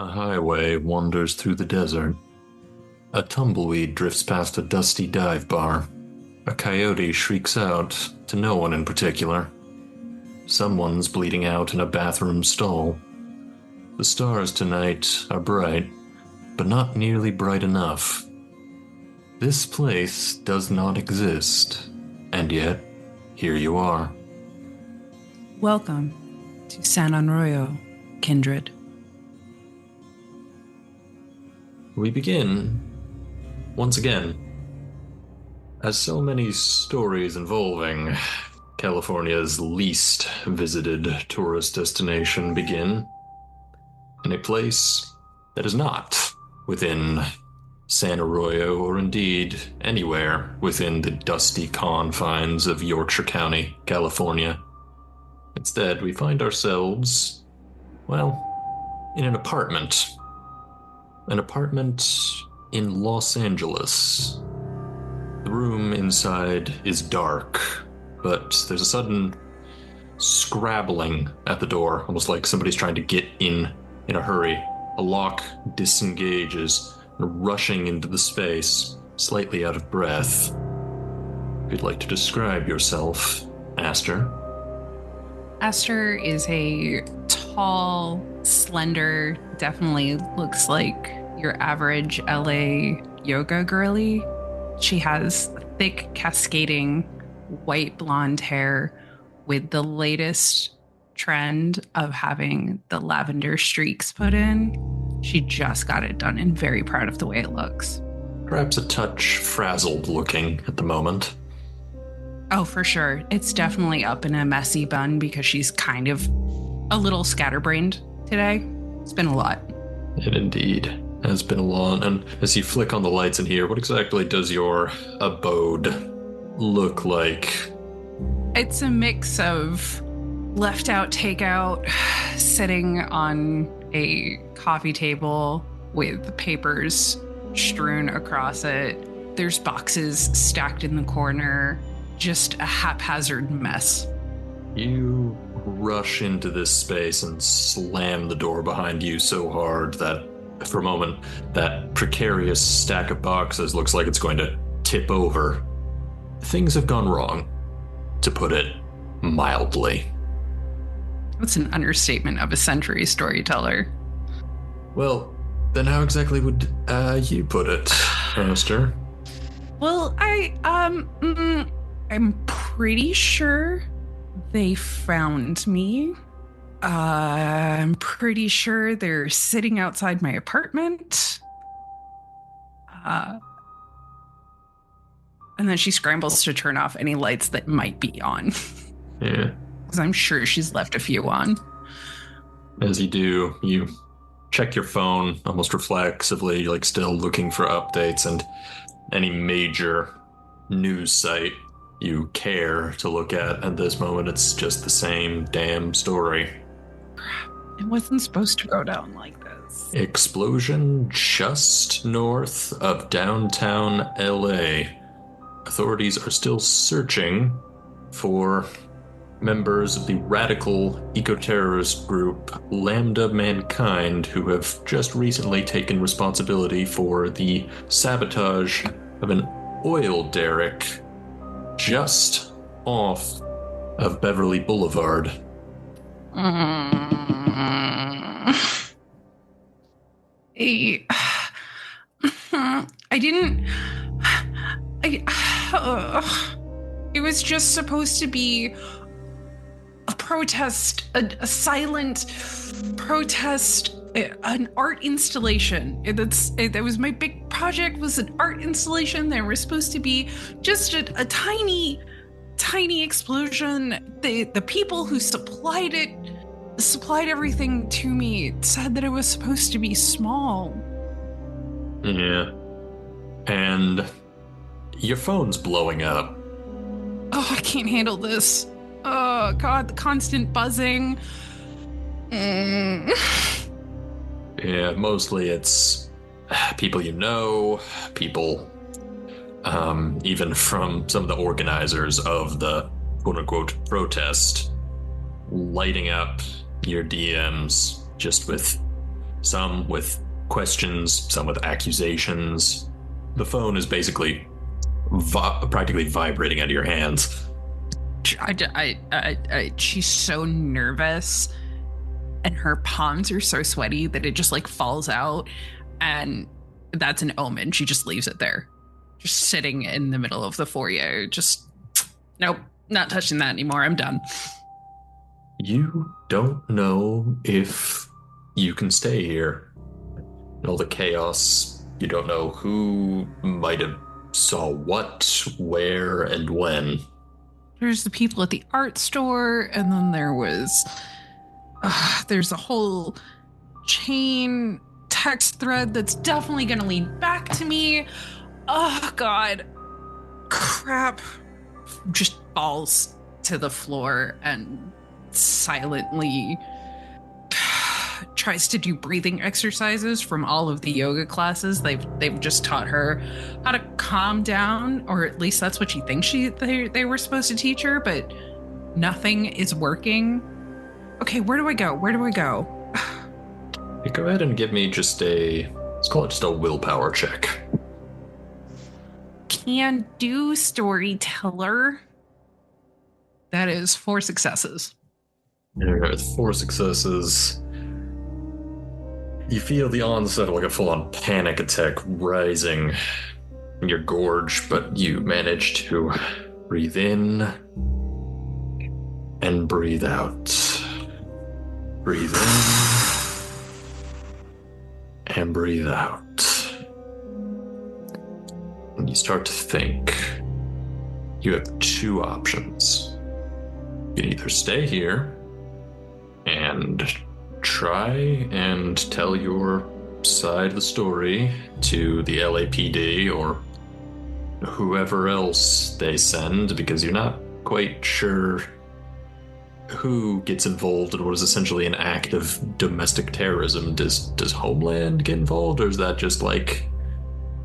A highway wanders through the desert. A tumbleweed drifts past a dusty dive bar. A coyote shrieks out to no one in particular. Someone's bleeding out in a bathroom stall. The stars tonight are bright, but not nearly bright enough. This place does not exist, and yet, here you are. Welcome to San Arroyo, kindred. We begin, once again, as so many stories involving California's least visited tourist destination begin, in a place that is not within San Arroyo or indeed anywhere within the dusty confines of Yorkshire County, California. Instead, we find ourselves, well, in an apartment. An apartment in Los Angeles. The room inside is dark, but there's a sudden scrabbling at the door, almost like somebody's trying to get in a hurry. A lock disengages, rushing into the space, slightly out of breath. If you'd like to describe yourself, Aster. Aster is a tall, slender, definitely looks like your average LA yoga girly. She has thick, cascading, white blonde hair with the latest trend of having the lavender streaks put in. She just got it done and very proud of the way it looks. Perhaps a touch frazzled looking at the moment. Oh, for sure. It's definitely up in a messy bun because she's kind of a little scatterbrained today. It's been a lot. It indeed has been a lot. And as you flick on the lights in here, what exactly does your abode look like? It's a mix of left out takeout, sitting on a coffee table with papers strewn across it. There's boxes stacked in the corner. Just a haphazard mess. You rush into this space and slam the door behind you so hard that for a moment that precarious stack of boxes looks like it's going to tip over. Things have gone wrong, to put it mildly. That's an understatement of a century, Storyteller. Well, then how exactly would you put it, Aster? Well, I'm pretty sure they found me. I'm pretty sure they're sitting outside my apartment. And then she scrambles to turn off any lights that might be on. Yeah. Because I'm sure she's left a few on. As you do, you check your phone almost reflexively, like still looking for updates and any major news site you care to look at this moment. It's just the same damn story. It wasn't supposed to go down like this. Explosion just north of downtown LA. Authorities are still searching for members of the radical eco-terrorist group Lambda Mankind, who have just recently taken responsibility for the sabotage of an oil derrick just off of Beverly Boulevard. It was just supposed to be a protest, a silent protest, an art installation. That was my big project, was an art installation. There was supposed to be just a tiny explosion. The people who supplied everything to me said that it was supposed to be small. Yeah. And your phone's blowing up. Oh, I can't handle this. Oh, God, the constant buzzing. Yeah, mostly it's people you know, people even from some of the organizers of the quote-unquote protest, lighting up your DMs just with Some with questions, some with accusations. The phone is basically practically vibrating out of your hands. She's so nervous, and her palms are so sweaty that it just like falls out, and that's an omen. She just leaves it there, just sitting in the middle of the foyer. Just nope, not touching that anymore. I'm done. You don't know if you can stay here. And all the chaos, you don't know who might have saw what, where, and when. There's the people at the art store, and then there's a whole chain text thread that's definitely going to lead back to me. Oh, God. Crap. Just falls to the floor and silently tries to do breathing exercises from all of the yoga classes. They've just taught her how to calm down, or at least that's what she thinks they were supposed to teach her, but nothing is working. Okay, where do I go? You go ahead and give me let's call it just a willpower check. Can do, Storyteller. That is 4 successes. With 4 successes, you feel the onset of like a full-on panic attack rising in your gorge, but you manage to breathe in and breathe out. Breathe in and breathe out. And you start to think. You have 2 options. You can either stay here and try and tell your side of the story to the LAPD or whoever else they send, because you're not quite sure who gets involved in what is essentially an act of domestic terrorism. Does Homeland get involved, or is that just like,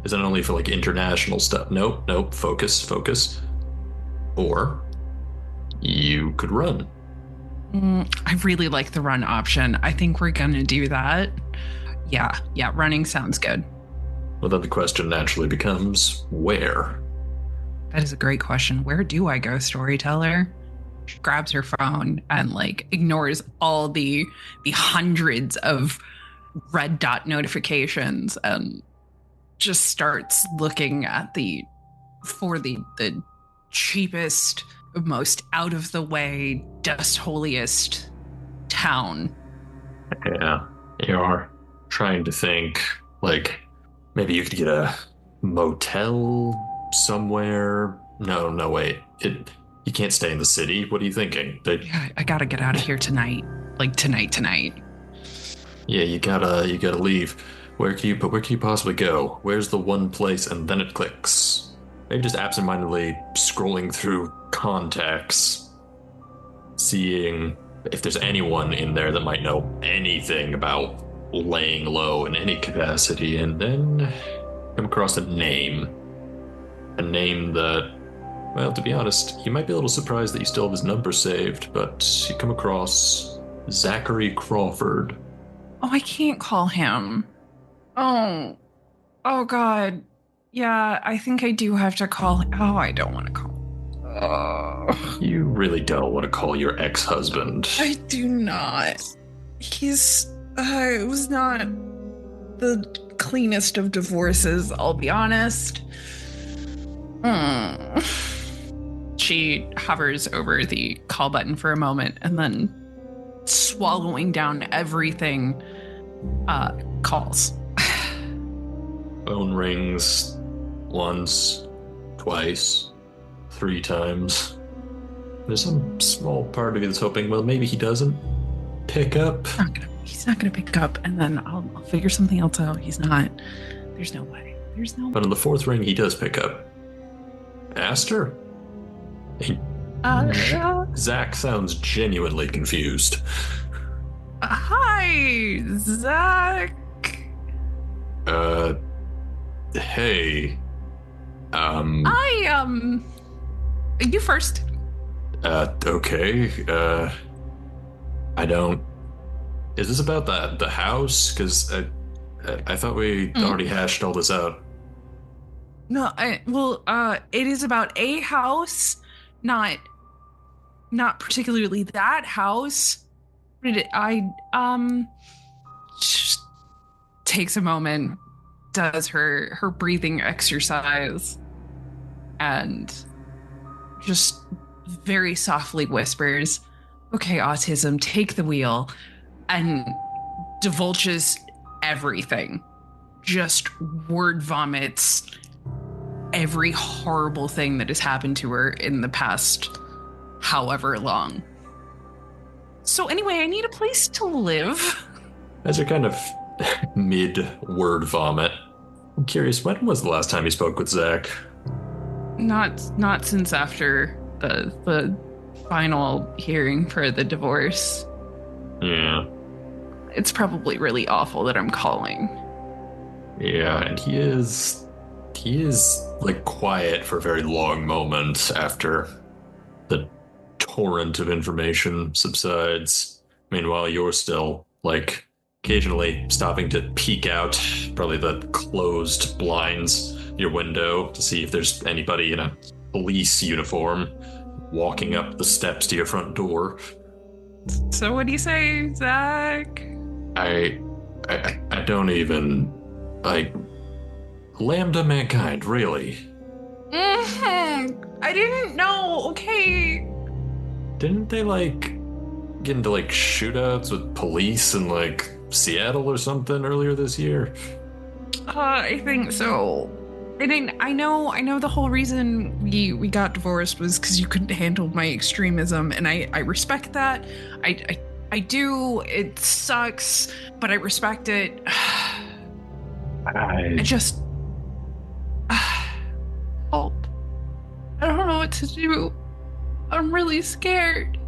is that only for like international stuff? Nope, focus. Or you could run. I really like the run option. I think we're gonna do that. Yeah, running sounds good. Well, then the question naturally becomes, where? That is a great question. Where do I go, Storyteller? She grabs her phone and like ignores all the hundreds of red dot notifications and just starts looking at for the cheapest, most out of the way, dust holiest town. Yeah, you are trying to think, like, maybe you could get a motel somewhere. No, wait. You can't stay in the city. What are you thinking? Yeah, I gotta get out of here tonight. Like tonight. Yeah, you gotta leave. Where can you possibly go? Where's the one place? And then it clicks. Maybe just absentmindedly scrolling through contacts, seeing if there's anyone in there that might know anything about laying low in any capacity, and then come across a name that, well, to be honest, you might be a little surprised that you still have his number saved, but you come across Zachary Crawford. Oh, I can't call him. Oh God. Yeah, I think I do have to call him. Oh, I don't want to call him. You really don't want to call your ex-husband. I do not. It was not the cleanest of divorces, I'll be honest. She hovers over the call button for a moment and then, swallowing down everything, calls. Phone rings once, twice, 3 times. There's some small part of you that's hoping, well, maybe he doesn't pick up. He's not gonna pick up, and then I'll figure something else out. He's not. There's no way. But on the 4th ring, he does pick up. Aster? Zach sounds genuinely confused. Hi, Zach. Hey. You first. Okay. I don't Is this about the house? Because I thought we already hashed all this out. No, it is about a house, not particularly that house. Just takes a moment, does her breathing exercise, and just very softly whispers, "Okay, autism, take the wheel," and divulges everything. Just word vomits every horrible thing that has happened to her in the past however long. So anyway, I need a place to live. As you're kind of mid-word vomit, I'm curious, when was the last time you spoke with Zach? Not since after the final hearing for the divorce. Yeah. It's probably really awful that I'm calling. Yeah, and he is like quiet for a very long moment after the torrent of information subsides. Meanwhile, you're still like occasionally stopping to peek out, probably the closed blinds your window to see if there's anybody in a police uniform walking up the steps to your front door. So what do you say, Zach? I don't even like Lambda mankind, really. I didn't know. Okay. Didn't they like get into like shootouts with police in like Seattle or something earlier this year? I think so. I know the whole reason we got divorced was because you couldn't handle my extremism, and I respect that. I do. It sucks, but I respect it. I just help. I don't know what to do. I'm really scared.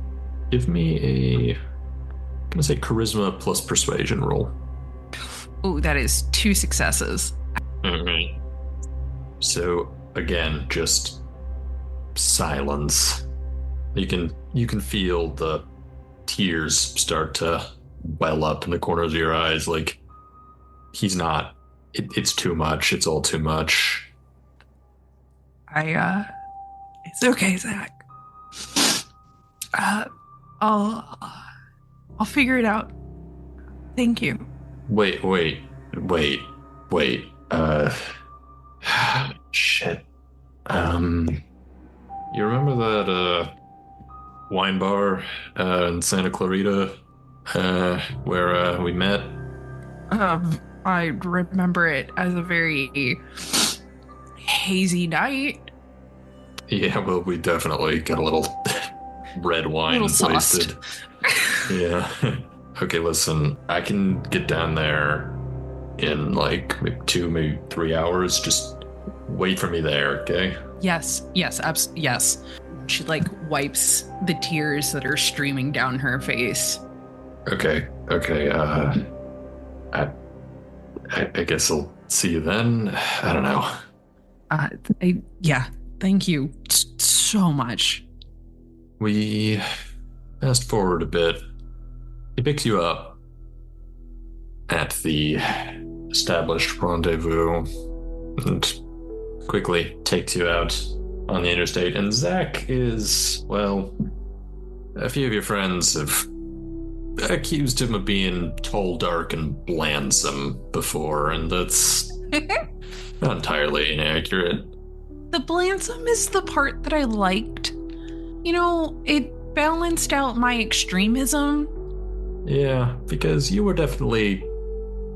Give me I'm gonna say charisma plus persuasion roll. Oh, that is 2 successes. Mm-hmm. So again, just silence. You can feel the tears start to well up in the corners of your eyes. Like he's not. It's too much. It's all too much. It's okay, Zach. I'll figure it out. Thank you. Wait. Shit. You remember that wine bar in Santa Clarita where we met? I remember it as a very hazy night. Yeah, well, we definitely got a little red wine wasted. Yeah. Okay, listen, I can get down there in like maybe 2, maybe 3 hours. Just wait for me there, okay? Yes. She like wipes the tears that are streaming down her face. Okay. I guess I'll see you then. I don't know. Yeah. Thank you so much. We fast forward a bit. He picks you up at the established rendezvous and quickly takes you out on the interstate. And Zach is, well, a few of your friends have accused him of being tall, dark, and blandsome before, and that's not entirely inaccurate. The blandsome is the part that I liked. You know, it balanced out my extremism. Yeah, because you were definitely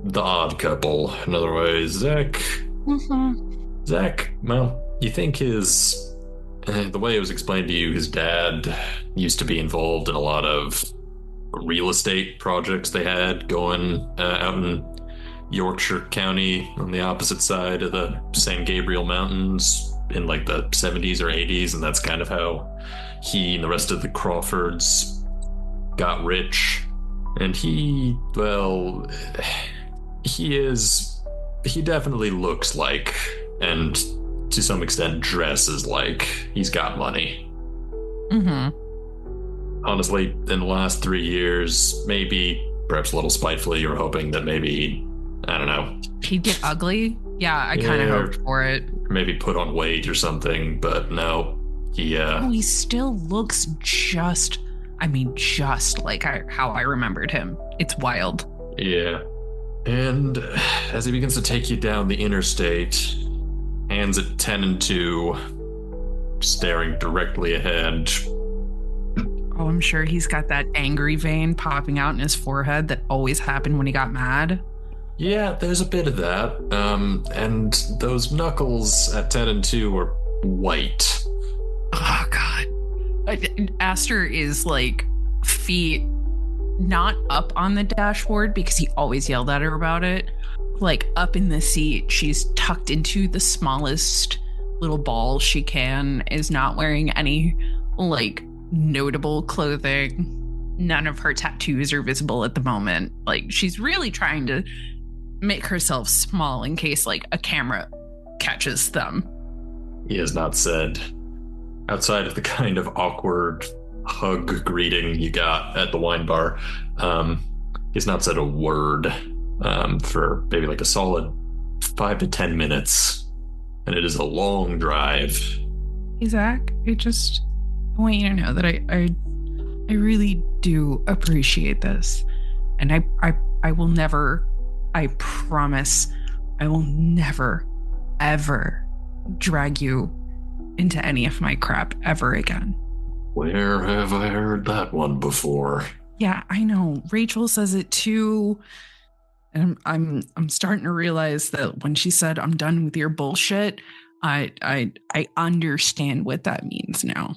the odd couple. In other ways, Zach, well, you think the way it was explained to you, his dad used to be involved in a lot of real estate projects they had going out in Yorkshire County on the opposite side of the San Gabriel Mountains in like the 70s or 80s, and that's kind of how he and the rest of the Crawfords got rich. And he definitely looks like, and to some extent dresses like, he's got money. Mm-hmm. Honestly, in the last 3 years, maybe Perhaps a little spitefully, you were hoping that maybe, I don't know. He'd get ugly? Yeah, I kind of Yeah, hoped for it. maybe put on weight or something, but no. Oh, he still looks just like how I remembered him. It's wild. Yeah. And as he begins to take you down the interstate, hands at 10 and 2, staring directly ahead. Oh, I'm sure he's got that angry vein popping out in his forehead that always happened when he got mad. Yeah, there's a bit of that. And those knuckles at 10 and 2 are white. Oh, God. Aster is like feet not up on the dashboard because he always yelled at her about it. Like up in the seat, she's tucked into the smallest little ball she can, is not wearing any like notable clothing. None of her tattoos are visible at the moment. Like she's really trying to make herself small in case like a camera catches them. He has not said, outside of the kind of awkward hug greeting you got at the wine bar, he's not said a word for maybe like a solid 5 to 10 minutes. And it is a long drive. Hey, Zach, I want you to know that I really do appreciate this. And I will never, I promise, I will never, ever drag you into any of my crap ever again. Where have I heard that one before? Yeah, I know. Rachel says it too. And I'm starting to realize that when she said I'm done with your bullshit, I understand what that means now.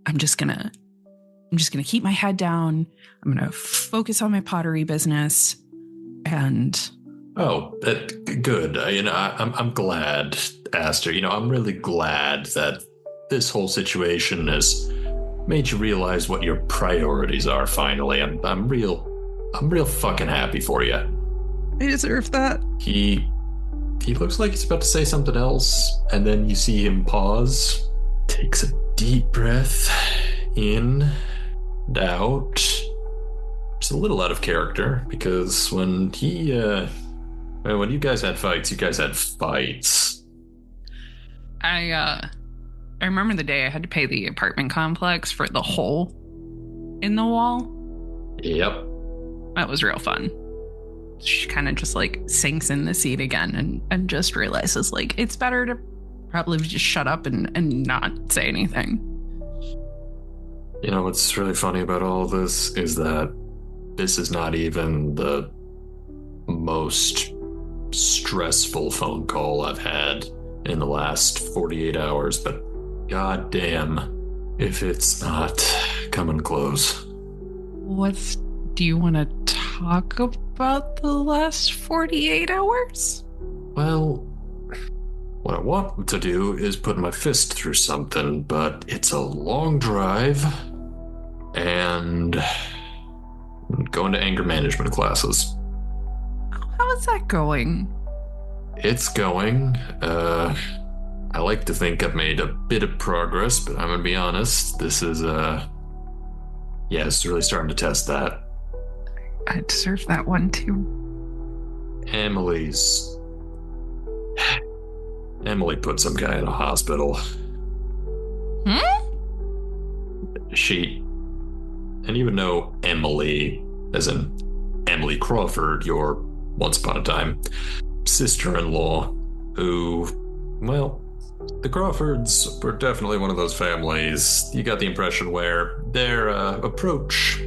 I'm just gonna keep my head down. I'm gonna focus on my pottery business. And good. I'm glad, Aster. I'm really glad that this whole situation has made you realize what your priorities are. Finally, I'm real fucking happy for you. I deserve that. He looks like he's about to say something else, and then you see him pause, takes a deep breath in and out. It's a little out of character because when you guys had fights, you guys had fights. I remember the day I had to pay the apartment complex for the hole in the wall. Yep. That was real fun. She kind of just like sinks in the seat again and just realizes like it's better to probably just shut up and not say anything. What's really funny about all this is that this is not even the most stressful phone call I've had in the last 48 hours, but goddamn if it's not coming close. Do you want to talk about the last 48 hours? Well, what I want to do is put my fist through something, but it's a long drive, and I'm going to anger management classes. How is that going? It's going. I like to think I've made a bit of progress, but I'm going to be honest, this is it's really starting to test that. I deserve that one too. Emily put some guy in a hospital. And even though Emily, as in Emily Crawford, your once upon a time sister-in-law, who, well, the Crawfords were definitely one of those families, you got the impression where their approach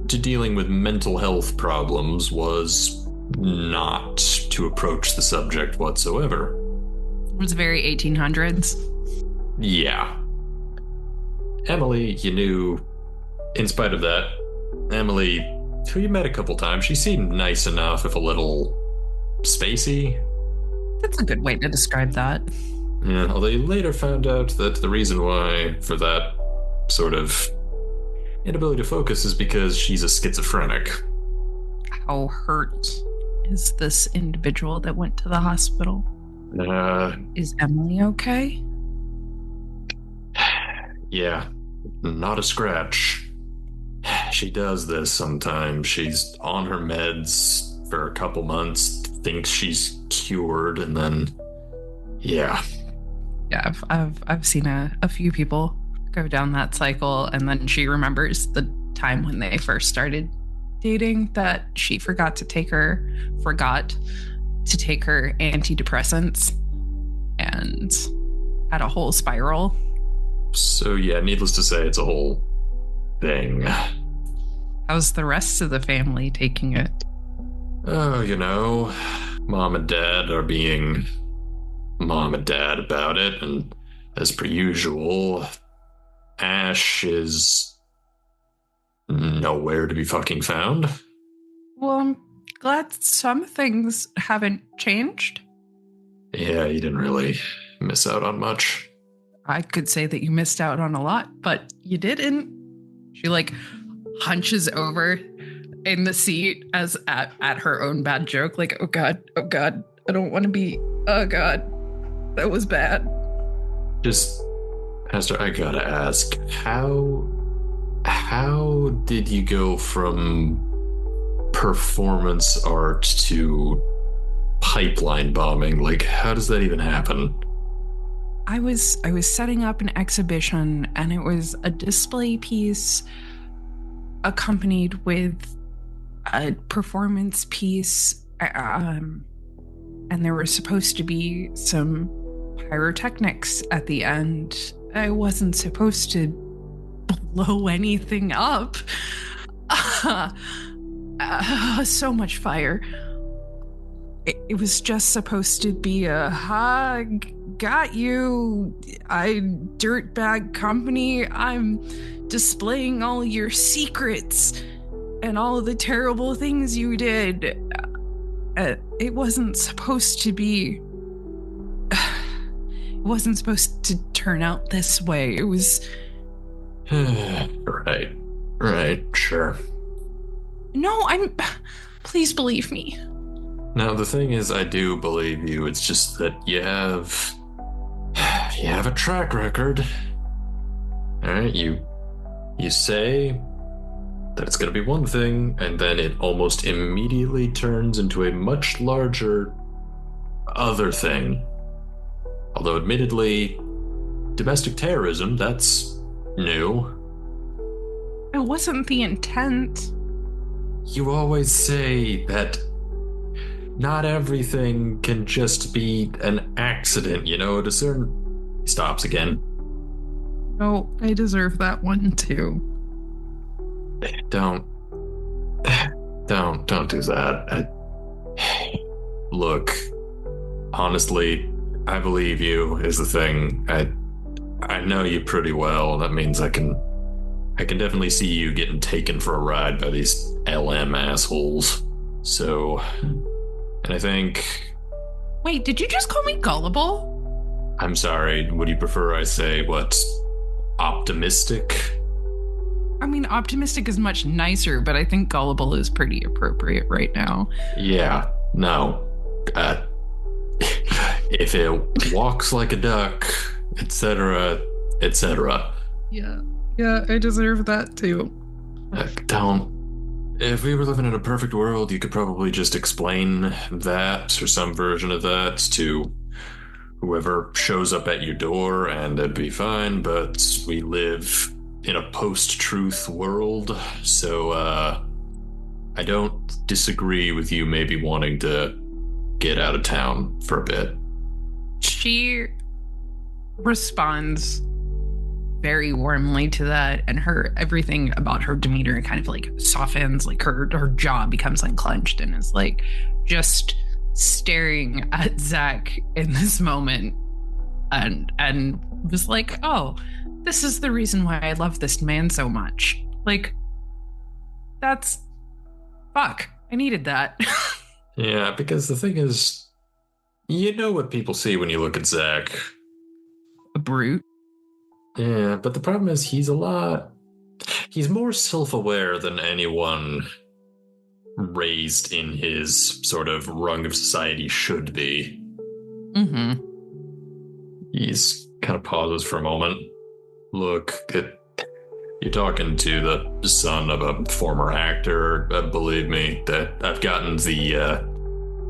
to dealing with mental health problems was not to approach the subject whatsoever. It was very 1800s. Yeah. Emily, you knew, in spite of that, Emily, who you met a couple times, she seemed nice enough, if a little spacey. That's a good way to describe that. Yeah, although you later found out that the reason why for that sort of inability to focus is because she's a schizophrenic. How hurt is this individual that went to the hospital? Is Emily okay? Yeah, not a scratch. she does this sometimes. She's on her meds for a couple months, thinks she's cured, and then, yeah. Yeah, I've seen a few people go down that cycle, and then she remembers the time when they first started dating that she forgot to take her antidepressants and had a whole spiral. So, yeah, needless to say, it's a whole thing. How's the rest of the family taking it? Oh, mom and dad are being mom and dad about it, and as per usual, Ash is nowhere to be fucking found. Well, I'm glad some things haven't changed. Yeah, you didn't really miss out on much. I could say that you missed out on a lot, but you didn't. She hunches over in the seat as at her own bad joke, like, oh god, I don't want to be, oh god, that was bad. Just, Aster, I gotta ask, how did you go from performance art to pipeline bombing? Like, how does that even happen? I was setting up an exhibition, and it was a display piece accompanied with a performance piece, and there were supposed to be some pyrotechnics at the end. I wasn't supposed to blow anything up. So much fire. It was just supposed to be a hug. Got you, I dirtbag company. I'm displaying all your secrets and all of the terrible things you did. It wasn't supposed to be. It wasn't supposed to turn out this way. It was. Right, sure. No, Please believe me. Now, the thing is, I do believe you. It's just that you have a track record. Alright, you say that it's going to be one thing, and then it almost immediately turns into a much larger other thing. Although, admittedly, domestic terrorism, that's new. It wasn't the intent. You always say that not everything can just be an accident, to certain... He stops again. Oh, I deserve that one too. Don't do that. Look, honestly, I believe you is the thing. I know you pretty well. That means I can definitely see you getting taken for a ride by these LM assholes. So, and I think... Wait, did you just call me gullible? I'm sorry, would you prefer I say, optimistic? I mean, optimistic is much nicer, but I think gullible is pretty appropriate right now. Yeah, no. If it walks like a duck, etc., etc. Yeah, I deserve that too. If we were living in a perfect world, you could probably just explain that or some version of that to whoever shows up at your door, and that'd be fine, but we live in a post-truth world, so I don't disagree with you maybe wanting to get out of town for a bit. She responds very warmly to that, and everything about her demeanor kind of softens, her jaw becomes unclenched and is just staring at Zach in this moment, and was like, oh, this is the reason why I love this man so much. That's fuck. I needed that. Yeah, because the thing is, you know what people see when you look at Zach. A brute. Yeah, but the problem is he's more self-aware than anyone raised in his sort of rung of society should be. Mm-hmm. He's kind of pauses for a moment. Look, You're talking to the son of a former actor. Believe me, that I've gotten the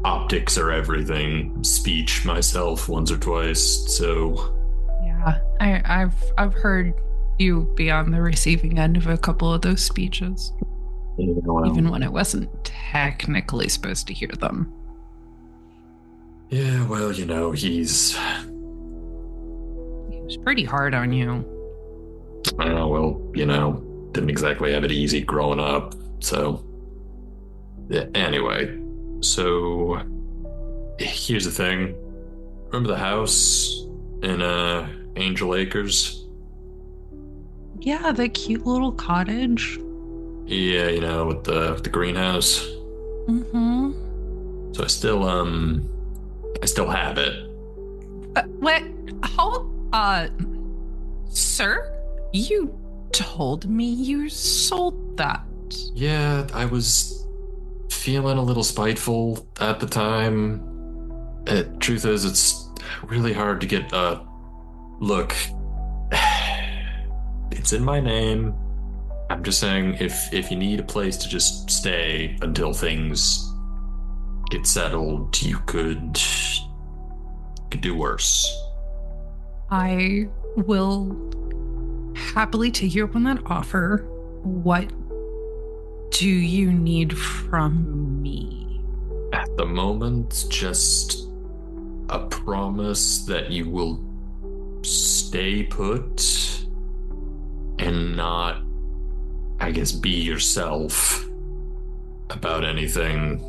optics are everything speech myself once or twice. So Yeah, I've heard you be on the receiving end of a couple of those speeches, even when I wasn't technically supposed to hear them. yeah, well, He was pretty hard on you. well, didn't exactly have it easy growing up. So yeah, anyway, so here's the thing. Remember the house in Angel Acres? Yeah, the cute little cottage. Yeah, with the greenhouse. Mm-hmm. So I still have it. What? Hold, sir? You told me you sold that. Yeah, I was feeling a little spiteful at the time. Truth is, it's really hard to get. Look, it's in my name. I'm just saying, if you need a place to just stay until things get settled, you could do worse. I will happily take you up on that offer. What do you need from me? At the moment, just a promise that you will stay put and not, I guess, be yourself about anything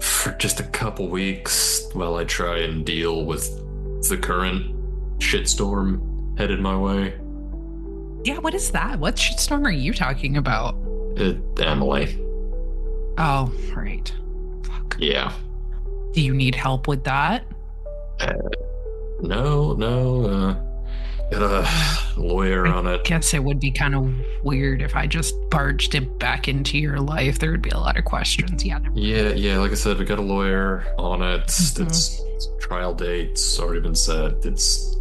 for just a couple weeks while I try and deal with the current shitstorm headed my way. Yeah, what is that? What shitstorm are you talking about? Emily. Oh, right. Fuck. Yeah. Do you need help with that? No. Got a lawyer on it. I guess it would be kind of weird if I just barged it back into your life. There would be a lot of questions. Yeah. Yeah. Like I said, we got a lawyer on it. It's trial date's already been set. It's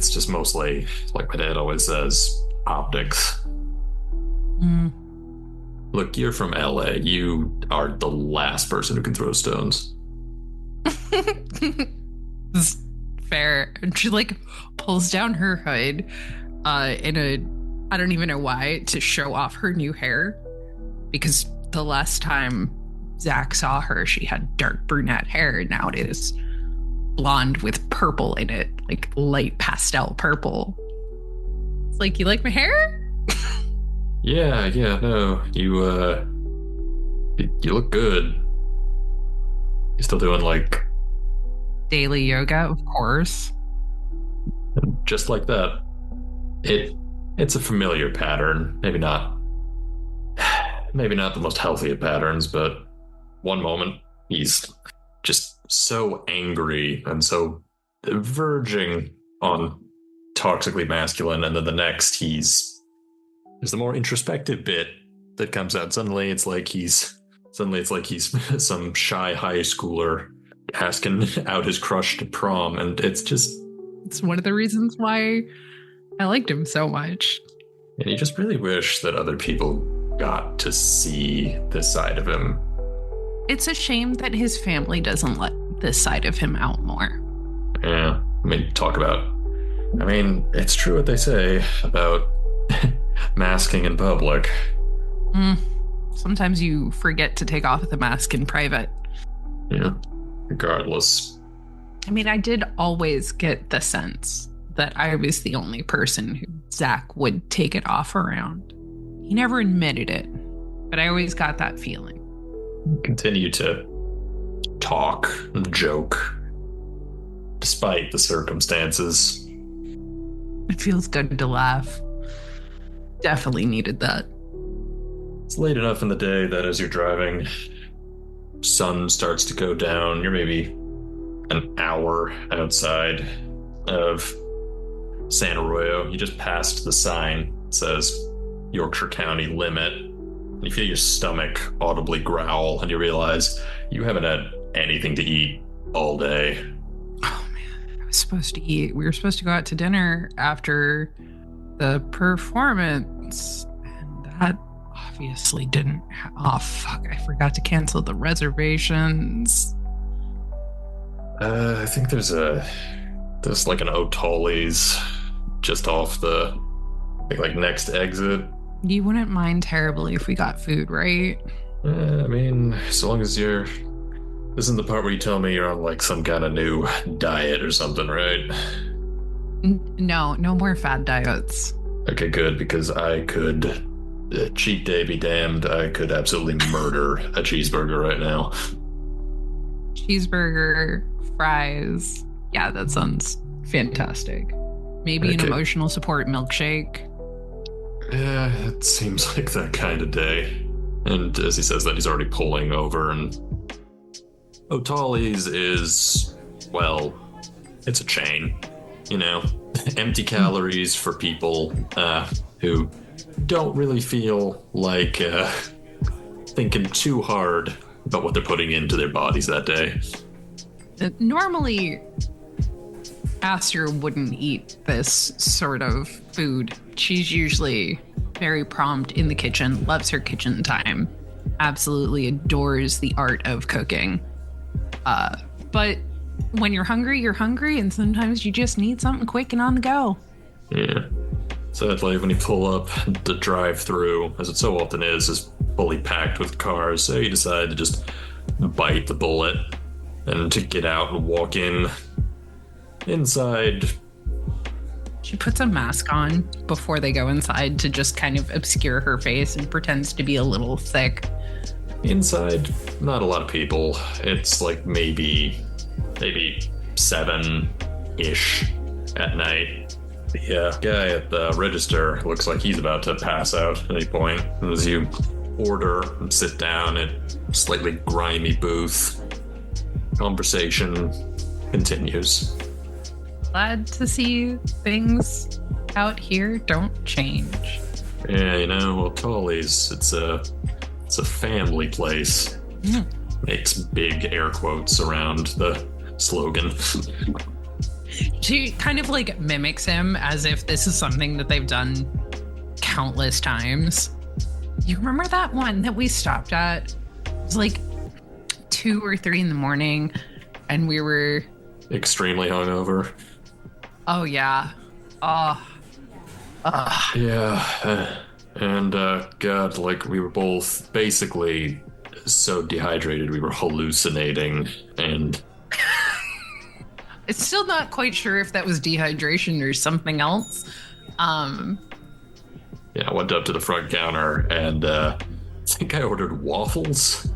just mostly, like my dad always says, optics. Mm. Look, you're from LA. You are the last person who can throw stones. It's fair. And she pulls down her hood in a, I don't even know why, to show off her new hair. Because the last time Zach saw her, she had dark brunette hair. Now it is blonde with purple in it, like light pastel purple. It's like, you like my hair? Yeah, no. You look good. You still doing Daily yoga, of course. just like that. It's a familiar pattern. Maybe not the most healthy of patterns, but one moment he's just so angry and so verging on toxically masculine, and then the next there's the more introspective bit that comes out. Suddenly it's like he's some shy high schooler asking out his crush to prom, and it's one of the reasons why I liked him so much. And you just really wish that other people got to see this side of him. It's a shame that his family doesn't let this side of him out more. Yeah, it's true what they say about masking in public. Sometimes you forget to take off the mask in private. Yeah, regardless. I did always get the sense that I was the only person who Zach would take it off around. He never admitted it, but I always got that feeling. Continue to talk and joke despite the circumstances. It feels good to laugh. Definitely needed that. It's late enough in the day that as you're driving, sun starts to go down. You're maybe an hour outside of San Arroyo. You just passed the sign that says Yorkshire County limit. And you feel your stomach audibly growl, and you realize you haven't had anything to eat all day. Oh man, I was supposed to eat. We were supposed to go out to dinner after the performance. And that obviously didn't. Oh, fuck. I forgot to cancel the reservations. I think there's like an O'Tolly's just off the, I think, like next exit. You wouldn't mind terribly if we got food, right? I mean, as long as you're. This isn't the part where you tell me you're on like some kind of new diet or something, right? No more fad diets. Okay, good, because I could. Cheat day be damned, I could absolutely murder a cheeseburger right now. Cheeseburger, fries. Yeah, that sounds fantastic. Maybe an emotional support milkshake. Yeah, it seems like that kind of day. And as he says that, he's already pulling over, and O'Tolly's is, well, it's a chain, you know? Empty calories for people who don't really feel like thinking too hard about what they're putting into their bodies that day. Normally, Aster wouldn't eat this sort of food. She's usually very prompt in the kitchen, loves her kitchen time, absolutely adores the art of cooking. But when you're hungry, and sometimes you just need something quick and on the go. Yeah. Sadly, when you pull up the drive-through, as it so often is fully packed with cars, so you decide to just bite the bullet and to get out and walk in. Inside, she puts a mask on before they go inside to just kind of obscure her face and pretends to be a little sick. Inside, not a lot of people. It's like maybe 7-ish at night. The guy at the register looks like he's about to pass out at any point. As you order and sit down at a slightly grimy booth, conversation continues. Glad to see things out here don't change. Yeah, you know, well, Tolly's, it's a family place. Makes big air quotes around the slogan. She kind of like mimics him as if this is something that they've done countless times. You remember that one that we stopped at? It was like 2 or 3 in the morning and we were extremely hungover. Oh yeah. Yeah. And God, like we were both basically so dehydrated we were hallucinating, and it's still not quite sure if that was dehydration or something else. Yeah, I went up to the front counter and I think I ordered waffles.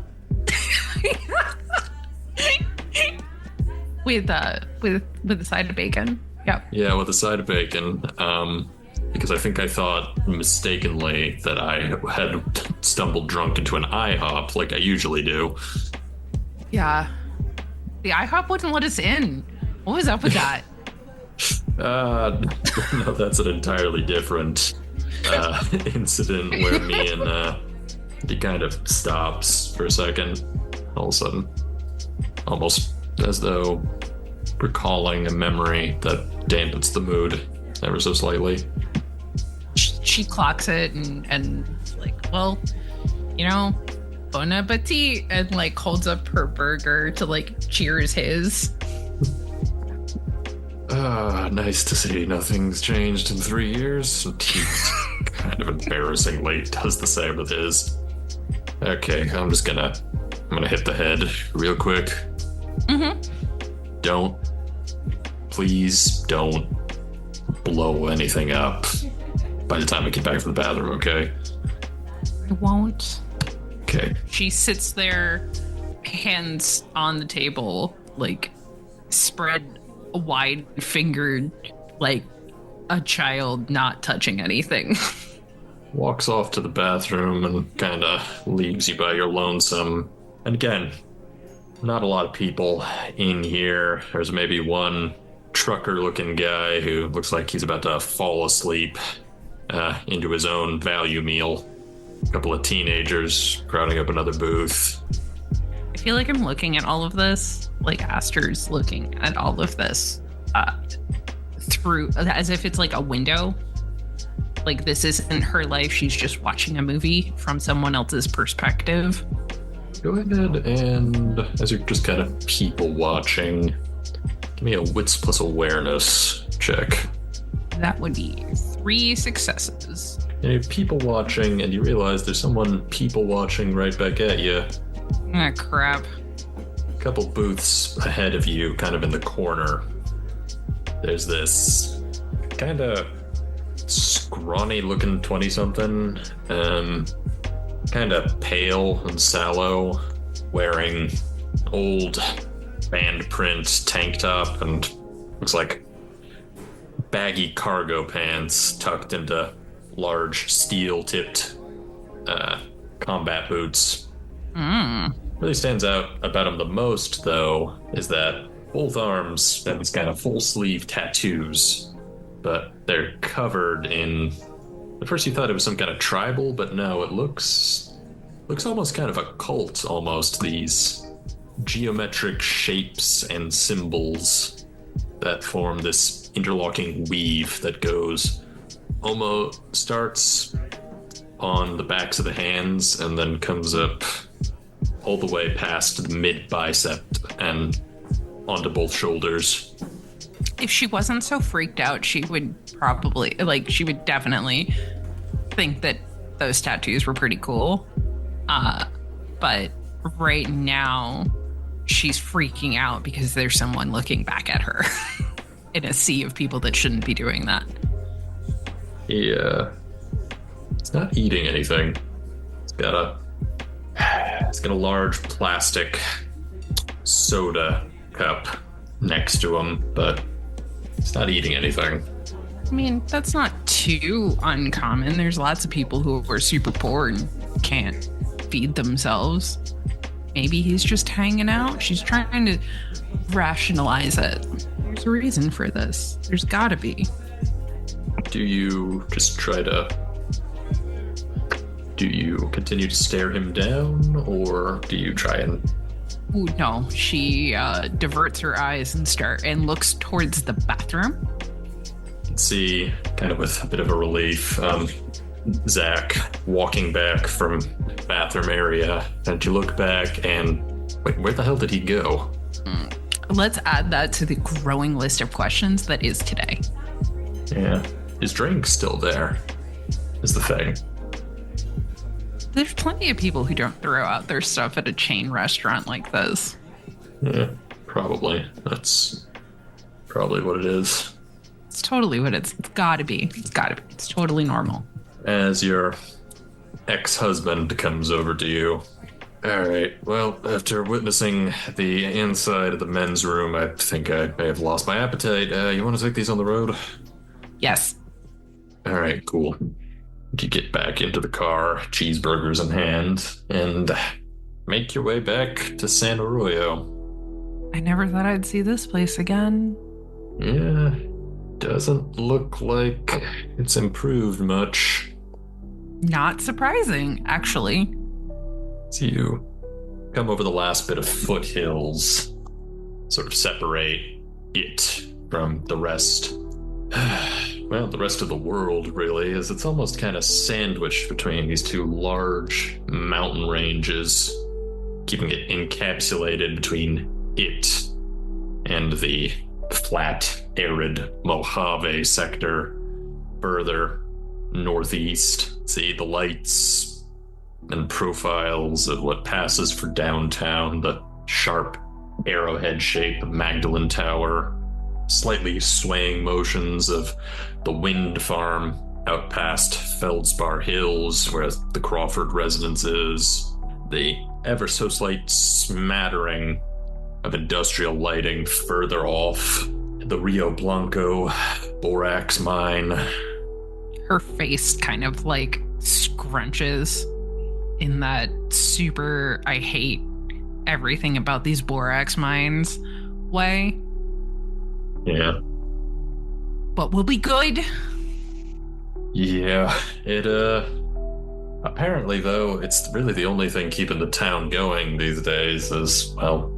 with a side of bacon. Yep. Yeah, with a side of bacon. Because I think I thought mistakenly that I had stumbled drunk into an IHOP like I usually do. Yeah. The IHOP wouldn't let us in. What was up with that? No, that's an entirely different incident where me and he kind of stops for a second, all of a sudden, almost as though recalling a memory that dampens the mood ever so slightly. She clocks it and like, well, you know, bon appetit, and like holds up her burger to like cheers his. Nice to see nothing's changed in 3 years. Kind of embarrassingly does the same with his. Okay, I'm gonna hit the head real quick. Please don't blow anything up by the time I get back from the bathroom, okay? I won't. Okay. She sits there, hands on the table, like spread wide-fingered, like a child not touching anything. Walks off to the bathroom and kind of leaves you by your lonesome. And again, not a lot of people in here. There's maybe one trucker-looking guy who looks like he's about to fall asleep into his own value meal. A couple of teenagers crowding up another booth. I feel like I'm looking at all of this, like Aster's looking at all of this through, as if it's like a window. Like, this isn't her life. She's just watching a movie from someone else's perspective. Go ahead and, as you're just kind of people watching, give me a wits plus awareness check. That would be 3 successes. And you're people watching, and you realize there's someone people watching right back at you. Ah, crap. A couple booths ahead of you, kind of in the corner. There's this kind of scrawny looking 20-something, kind of pale and sallow, wearing old band print tank top and looks like baggy cargo pants tucked into large steel-tipped combat boots. Really stands out about him the most, though, is that both arms have these kind of full-sleeve tattoos, but they're covered in... At first you thought it was some kind of tribal, but no, it looks almost kind of occult, almost. These geometric shapes and symbols that form this interlocking weave that goes almost starts on the backs of the hands and then comes up all the way past the mid bicep and onto both shoulders. If she wasn't so freaked out, she would definitely think that those tattoos were pretty cool. But right now, she's freaking out because there's someone looking back at her in a sea of people that shouldn't be doing that. Yeah. It's not eating anything. It's got a large plastic soda cup next to him, but it's not eating anything. I mean, that's not too uncommon. There's lots of people who are super poor and can't feed themselves. Maybe he's just hanging out. She's trying to rationalize it. There's a reason for this. There's gotta be. Do you continue to stare him down, or do you try and... Ooh, no. She diverts her eyes and looks towards the bathroom. You can see, kind of with a bit of a relief, Zach walking back from the bathroom area, and you look back and... Wait, where the hell did he go? Let's add that to the growing list of questions that is today. Yeah. His drink's still there, is the thing. There's plenty of people who don't throw out their stuff at a chain restaurant like this. Yeah, probably. That's probably what it is. It's totally what it's gotta be. It's gotta be. It's totally normal. As your ex-husband comes over to you. All right, well, after witnessing the inside of the men's room, I think I may have lost my appetite. You want to take these on the road? Yes. All right, cool. You get back into the car, cheeseburgers in hand, and make your way back to San Arroyo. I never thought I'd see this place again. Yeah, doesn't look like it's improved much. Not surprising, actually. So you come over the last bit of foothills, sort of separate it from the rest. Well, the rest of the world, really, is it's almost kind of sandwiched between these two large mountain ranges, keeping it encapsulated between it and the flat, arid Mojave sector further northeast. See the lights and profiles of what passes for downtown, the sharp arrowhead shape of Magdalen Tower, slightly swaying motions of the wind farm out past Feldspar Hills, where the Crawford residence is, the ever so slight smattering of industrial lighting further off, the Rio Blanco borax mine. Her face kind of like scrunches in that super I hate everything about these borax mines way. Yeah. But we'll be good. Yeah, it, apparently, though, it's really the only thing keeping the town going these days is, well,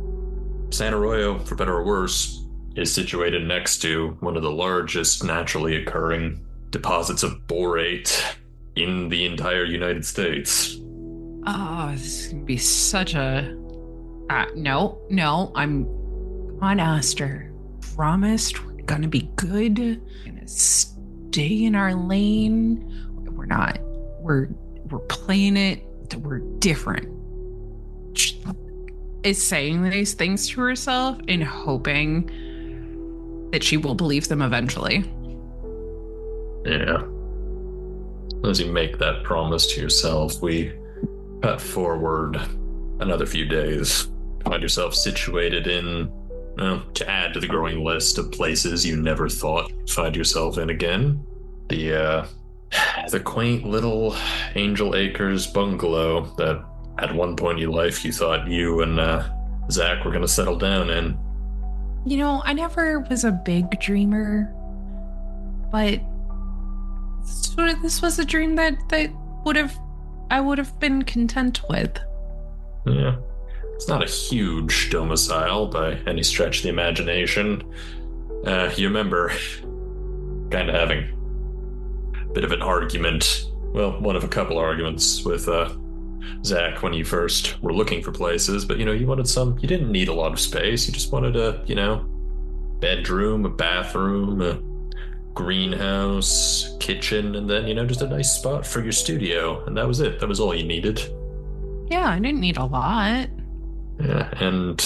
San Arroyo, for better or worse, is situated next to one of the largest naturally occurring deposits of borate in the entire United States. Oh, this is gonna be such a. No, no, I'm on Aster. Promised we're gonna be good. We're gonna stay in our lane. We're not. We're playing it. We're different. She is saying these things to herself and hoping that she will believe them eventually. Yeah. As you make that promise to yourself, we cut forward another few days. Find yourself situated in, to add to the growing list of places you never thought you'd find yourself in again. The quaint little Angel Acres bungalow that at one point in your life you thought you and Zach were going to settle down in. I never was a big dreamer, but this was a dream that I would have been content with. Yeah. It's not a huge domicile by any stretch of the imagination. You remember kind of having a bit of an argument, well, one of a couple arguments with Zach when you first were looking for places, but you wanted you didn't need a lot of space. You just wanted a, bedroom, a bathroom, a greenhouse, kitchen, and then, just a nice spot for your studio. And that was it. That was all you needed. Yeah, I didn't need a lot. Yeah, and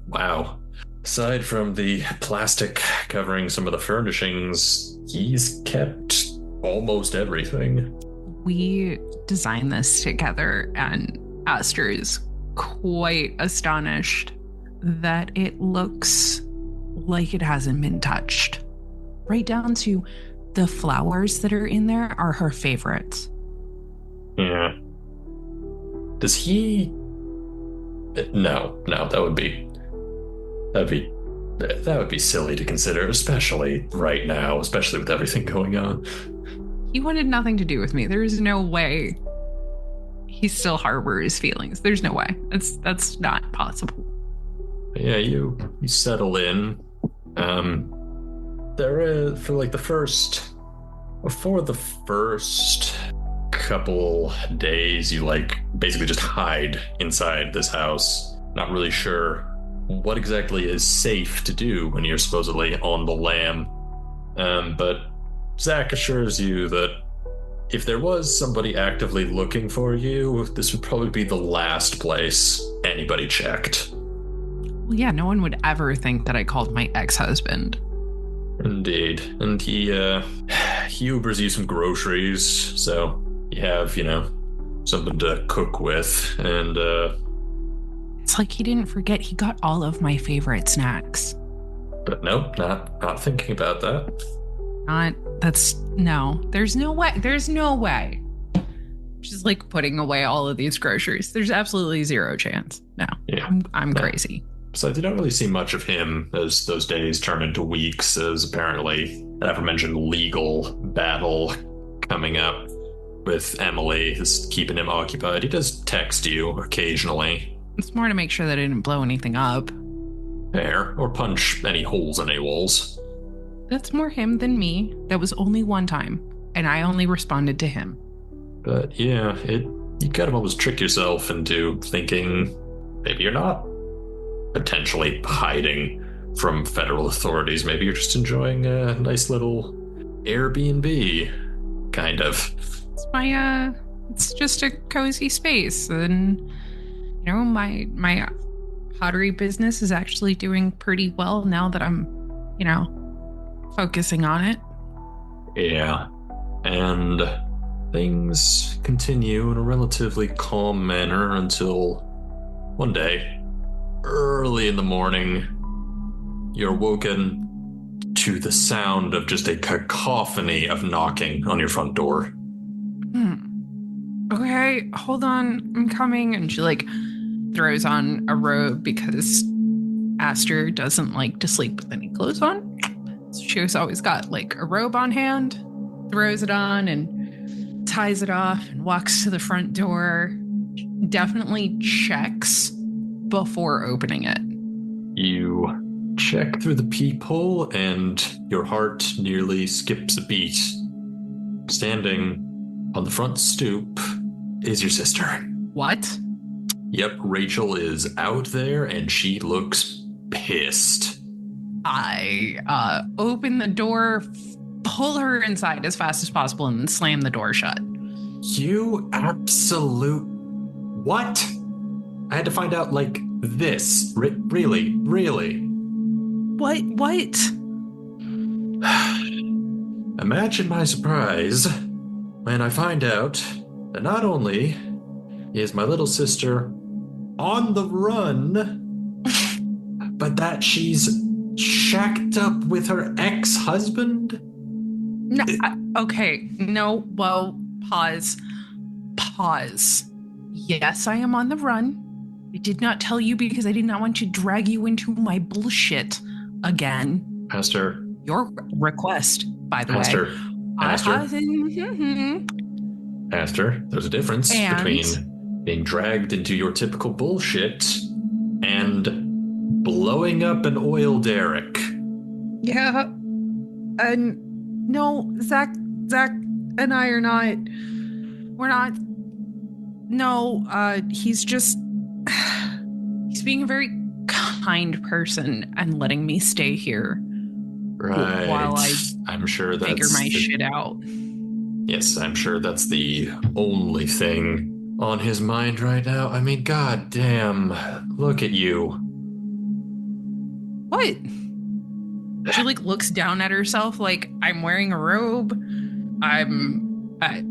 wow. Aside from the plastic covering some of the furnishings, he's kept almost everything. We designed this together, and Aster is quite astonished that it looks like it hasn't been touched. Right down to the flowers that are in there are her favorites. Yeah. Does he... No, that would be silly to consider, especially right now, especially with everything going on. He wanted nothing to do with me. There is no way he still harbors feelings. There's no way. That's not possible. Yeah, you settle in. There is before the first couple days, you basically just hide inside this house. Not really sure what exactly is safe to do when you're supposedly on the lam. But Zach assures you that if there was somebody actively looking for you, this would probably be the last place anybody checked. Well, yeah, no one would ever think that I called my ex-husband. Indeed. And he Ubers you some groceries, so you have, something to cook with, and it's like he didn't forget he got all of my favorite snacks. But nope, not thinking about that. There's no way. She's putting away all of these groceries. There's absolutely zero chance. No, yeah, I'm crazy. So I didn't really see much of him as those days turn into weeks, as apparently an aforementioned legal battle coming up with Emily is keeping him occupied. He does text you occasionally. It's more to make sure that I didn't blow anything up. Fair, or punch any holes in any walls. That's more him than me. That was only one time, and I only responded to him. But yeah, you kind of almost trick yourself into thinking maybe you're not potentially hiding from federal authorities. Maybe you're just enjoying a nice little Airbnb, kind of. It's just a cozy space, and my pottery business is actually doing pretty well now that I'm, focusing on it. Yeah, and things continue in a relatively calm manner until one day, early in the morning, you're woken to the sound of just a cacophony of knocking on your front door. Okay, hold on, I'm coming. And she throws on a robe because Aster doesn't like to sleep with any clothes on. So she's always got a robe on hand, throws it on and ties it off and walks to the front door. Definitely checks before opening it. You check through the peephole, and your heart nearly skips a beat. Standing on the front stoop is your sister. What? Yep, Rachel is out there, and she looks pissed. I open the door, pull her inside as fast as possible, and slam the door shut. You absolute... What? I had to find out, like, this. Really? What? Imagine my surprise when I find out that not only is my little sister on the run, but that she's shacked up with her ex-husband? No, okay. No, well, pause. Yes, I am on the run. I did not tell you because I did not want to drag you into my bullshit again. Aster. Your request, by the Aster. way. Aster. Aster, there's a difference between being dragged into your typical bullshit and blowing up an oil derrick. Yeah. And no, Zach and I are not. We're not. No, he's just. He's being a very kind person and letting me stay here. Right. While I'm sure that's figure my shit out. Yes, I'm sure that's the only thing on his mind right now. I mean, god damn. Look at you. What? She looks down at herself like, I'm wearing a robe.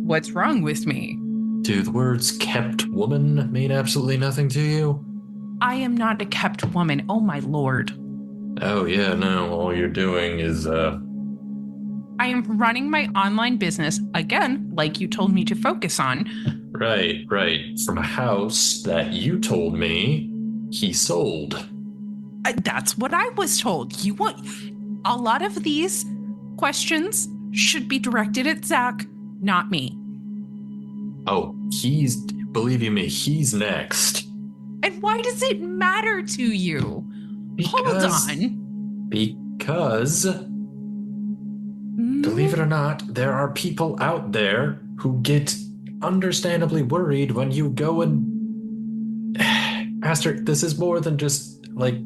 What's wrong with me? Do the words kept woman mean absolutely nothing to you? I am not a kept woman. Oh my lord. Oh yeah, no, all you're doing is I am running my online business, again, like you told me to focus on. Right. From a house that you told me he sold. That's what I was told. You want a lot of these questions should be directed at Zach, not me. Oh, believe you me, he's next. And why does it matter to you? Hold on. Because, believe it or not, there are people out there who get understandably worried when you go and... Aster, this is more than just, like,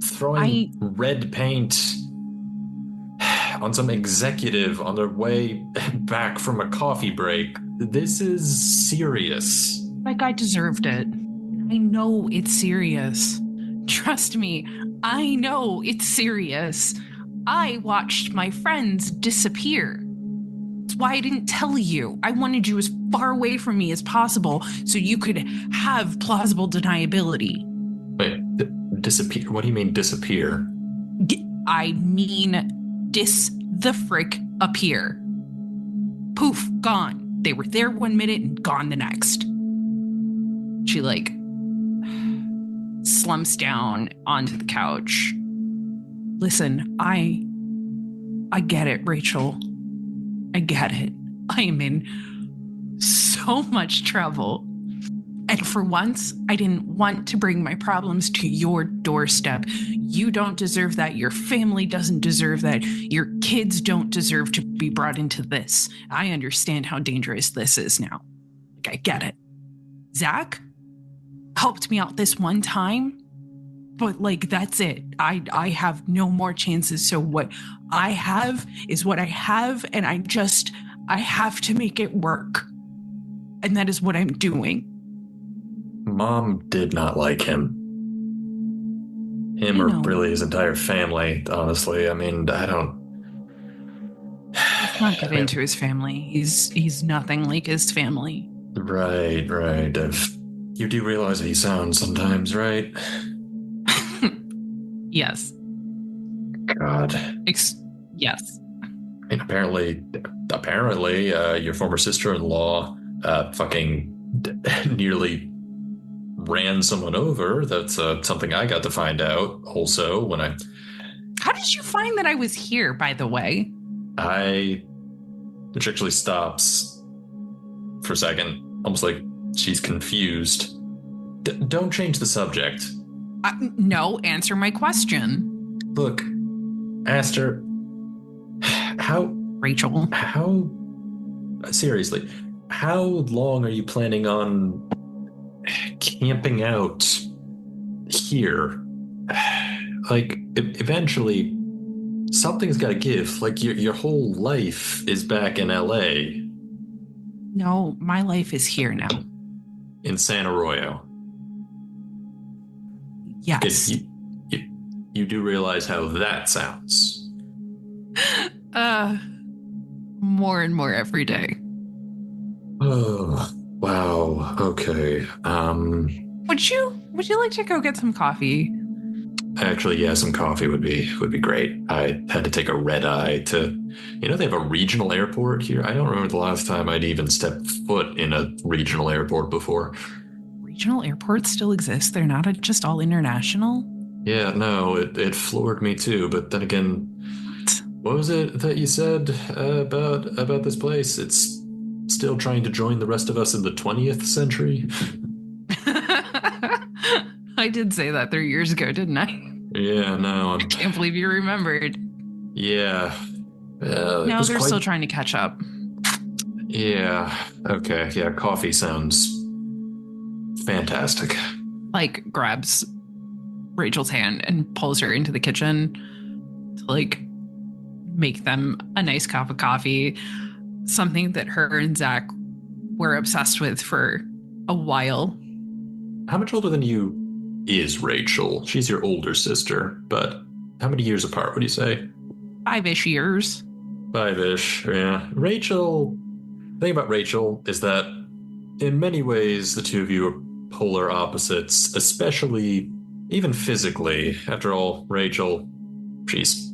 throwing red paint on some executive on their way back from a coffee break. This is serious. Like I deserved it. I know it's serious. Trust me, I know it's serious. I watched my friends disappear. That's why I didn't tell you. I wanted you as far away from me as possible so you could have plausible deniability. Wait, disappear? What do you mean disappear? I mean the frick appear. Poof, gone. They were there 1 minute and gone the next. She slumps down onto the couch. Listen, I get it, Rachel. I get it. I am in so much trouble. And for once, I didn't want to bring my problems to your doorstep. You don't deserve that. Your family doesn't deserve that. Your kids don't deserve to be brought into this. I understand how dangerous this is now. I get it. Zach helped me out this one time, but that's it. I have no more chances. So what I have is what I have, and I have to make it work. And that is what I'm doing. Mom did not like him. Him or really his entire family, honestly. I mean, I don't... Let's not get into his family. He's nothing like his family. Right. You do realize he sounds sometimes, right? Yes. God. Yes. I mean, apparently, your former sister-in-law fucking nearly ran someone over. That's something I got to find out also when I... How did you find that I was here, by the way? She actually stops for a second, almost like she's confused. Don't change the subject. No, answer my question. Look, Aster, how, Rachel. how, seriously, how long are you planning on camping out here? Like, eventually, something's got to give. Like, your whole life is back in LA, No, my life is here now. in San Arroyo. Okay, Yes. you, you do realize how that sounds. Uh, more and more every day. Oh, wow. Okay. Would you like to go get some coffee? Actually, yeah, some coffee would be great. I had to take a red eye to, they have a regional airport here. I don't remember the last time I'd even stepped foot in a regional airport before. Regional airports still exist. They're not just all international. Yeah, no, it floored me too. But then again, What? what was it that you said about this place? It's still trying to join the rest of us in the 20th century. I did say that 3 years ago, didn't I? Yeah, no, I can't believe you remembered. yeah, it No, was they're quite. still trying to catch up. Yeah, okay, yeah, coffee sounds fantastic. Like, grabs Rachel's hand and pulls her into the kitchen to, like, make them a nice cup of coffee. Something that her and Zach were obsessed with for a while. How much older than you is Rachel? She's your older sister, but how many years apart would you say? 5-ish years. Five-ish, yeah. Rachel, the thing about Rachel is that in many ways the two of you are polar opposites, especially even physically. After all, Rachel, she's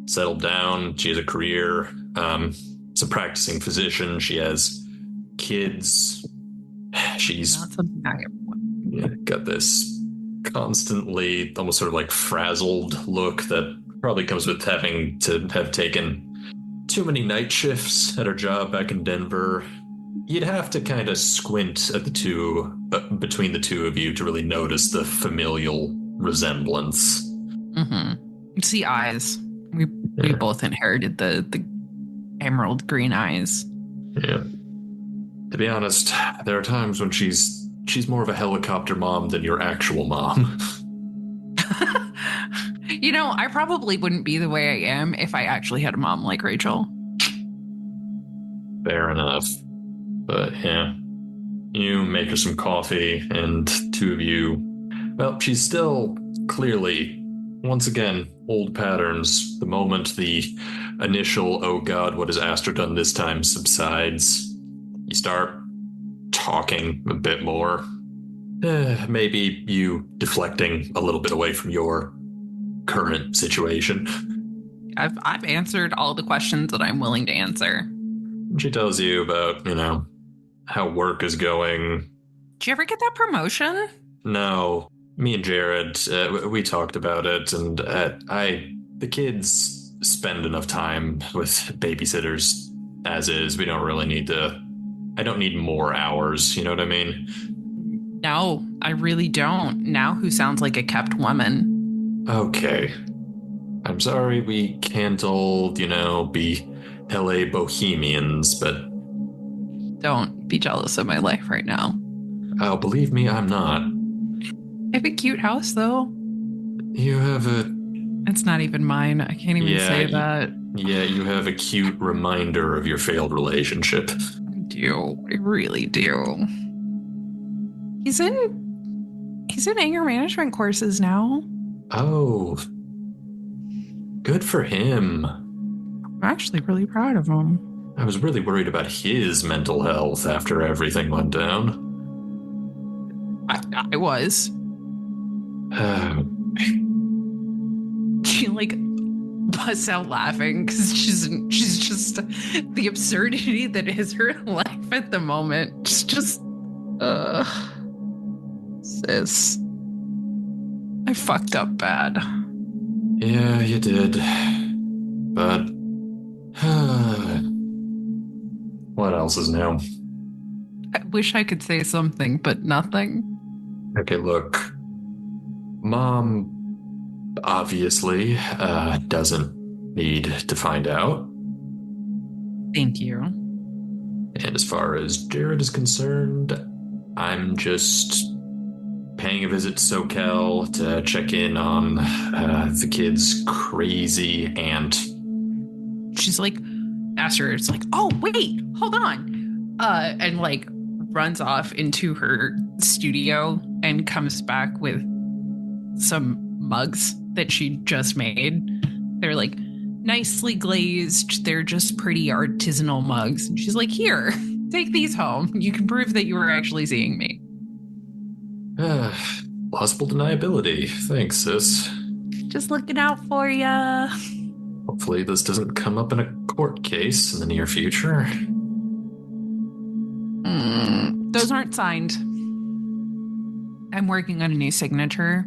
settled down, she has a career, is a practicing physician, she has kids, she's Not something I got this constantly almost sort of like frazzled look that probably comes with having to have taken too many night shifts at her job back in Denver. You'd have to kind of squint at the two between the two of you to really notice the familial resemblance. Mm-hmm. See eyes. We Yeah, both inherited the emerald green eyes. yeah. To be honest, there are times when she's more of a helicopter mom than your actual mom. I probably wouldn't be the way I am if I actually had a mom like Rachel. Fair enough. But yeah, you make her some coffee, and two of you. Well, she's still clearly, once again, old patterns. The moment the initial, oh God, what has Aster done this time, subsides, you start talking a bit more. Maybe you deflecting a little bit away from your current situation. I've answered all the questions that I'm willing to answer. She tells you about, how work is going. Did you ever get that promotion? No, me and Jared, we talked about it, and the kids spend enough time with babysitters as is. We don't really need to. I don't need more hours. You know what I mean? No, I really don't. Now who sounds like a kept woman? Okay. I'm sorry we can't all, be LA bohemians, but Don't be jealous of my life right now. oh, believe me, I'm not. I have a cute house, though. You have a It's not even mine. I can't even yeah, say that. yeah, you have a cute reminder of your failed relationship. I do. I really do. He's in anger management courses now. Oh, good for him. I'm actually really proud of him. I was really worried about his mental health after everything went down. I was. She like busts out laughing because she's just the absurdity that is her life at the moment. Just sis, I fucked up bad. Yeah, you did. But what else is new? I wish I could say something, but nothing. Okay, look. Mom obviously doesn't need to find out. Thank you. And as far as Jared is concerned, I'm just paying a visit to SoCal to check in on the kid's crazy aunt. She's like, Aster is like, oh, wait, hold on. And like runs off into her studio and comes back with some mugs that she just made. They're like nicely glazed. They're just pretty artisanal mugs. And she's like, here, take these home. You can prove that you were actually seeing me. Plausible deniability. Thanks, sis. Just looking out for ya. Hopefully, this doesn't come up in a court case in the near future. Those aren't signed. I'm working on a new signature.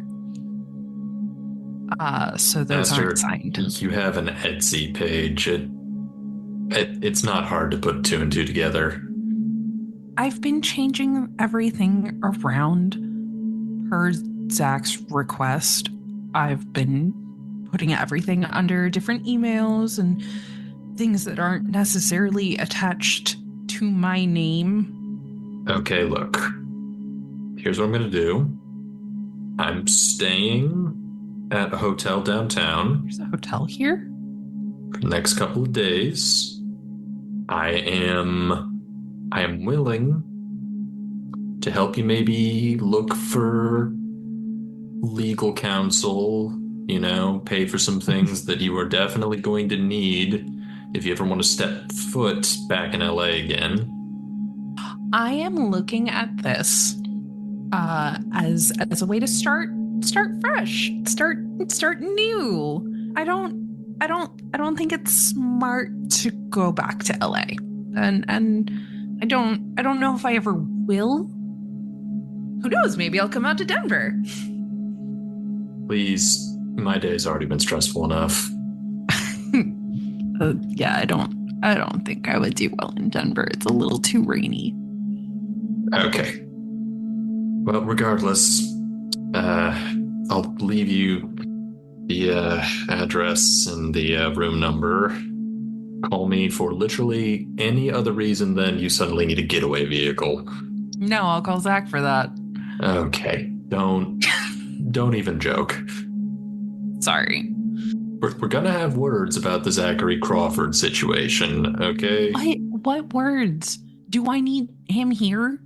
So those Aster, aren't signed. you have an Etsy page. It's not hard to put two and two together. I've been changing everything around per Zach's request. I've been putting everything under different emails and things that aren't necessarily attached to my name. Okay, look. Here's what I'm going to do. I'm staying at a hotel downtown There's a hotel here. for the next couple of days. I am willing to help you maybe look for legal counsel, pay for some things that you are definitely going to need if you ever want to step foot back in LA again. I am looking at this as a way to start fresh, start new. I don't think it's smart to go back to LA, and I don't know if I ever will. Who knows? Maybe I'll come out to Denver. Please, my day's already been stressful enough. Yeah, I don't think I would do well in Denver. It's a little too rainy. Okay. Well, regardless, I'll leave you the address and the room number. Call me for literally any other reason than you suddenly need a getaway vehicle. No, I'll call Zach for that. Okay, don't even joke. Sorry. We're gonna have words about the Zachary Crawford situation, okay? What words? Do I need him here?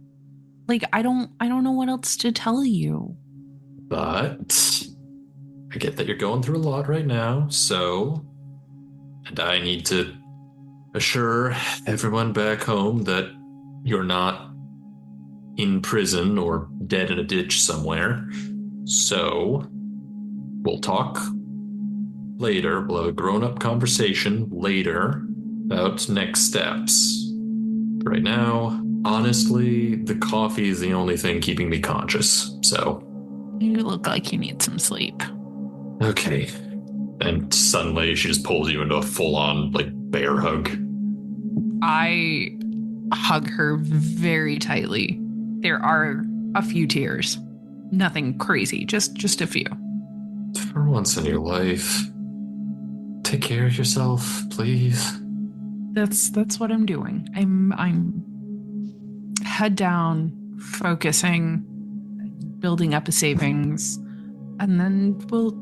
Like, I don't know what else to tell you. But I get that you're going through a lot right now, and I need to assure everyone back home that you're not in prison or dead in a ditch somewhere. So we'll talk later. We'll have a grown-up conversation later about next steps. Right now, honestly, the coffee is the only thing keeping me conscious, so. You look like you need some sleep. Okay. And suddenly she just pulls you into a full-on, bear hug. I hug her very tightly. There are a few tears. Nothing crazy, just a few. For once in your life, take care of yourself, please. That's what I'm doing. I'm head down, focusing, building up a savings, and then we'll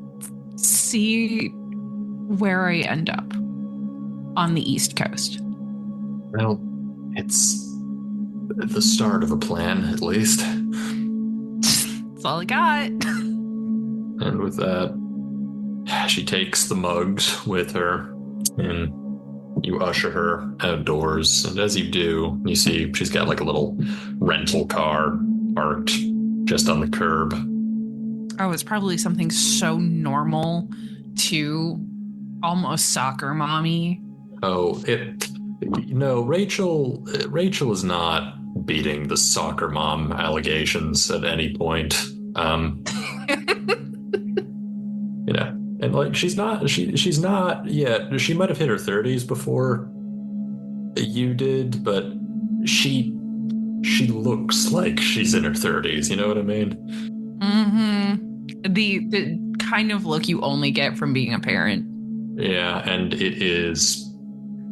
see where I end up on the East Coast. Well, it's the start of a plan, at least. That's all I got. And with that, she takes the mugs with her, and you usher her outdoors. And as you do, you see she's got a little rental car parked just on the curb. Oh, it's probably something so normal to almost soccer mommy. Oh, Rachel is not beating the soccer mom allegations at any point. And she's not yet. She might have hit her 30s before you did, but she looks like she's in her 30s. You know what I mean? Mm-hmm. The kind of look you only get from being a parent. Yeah, and it is.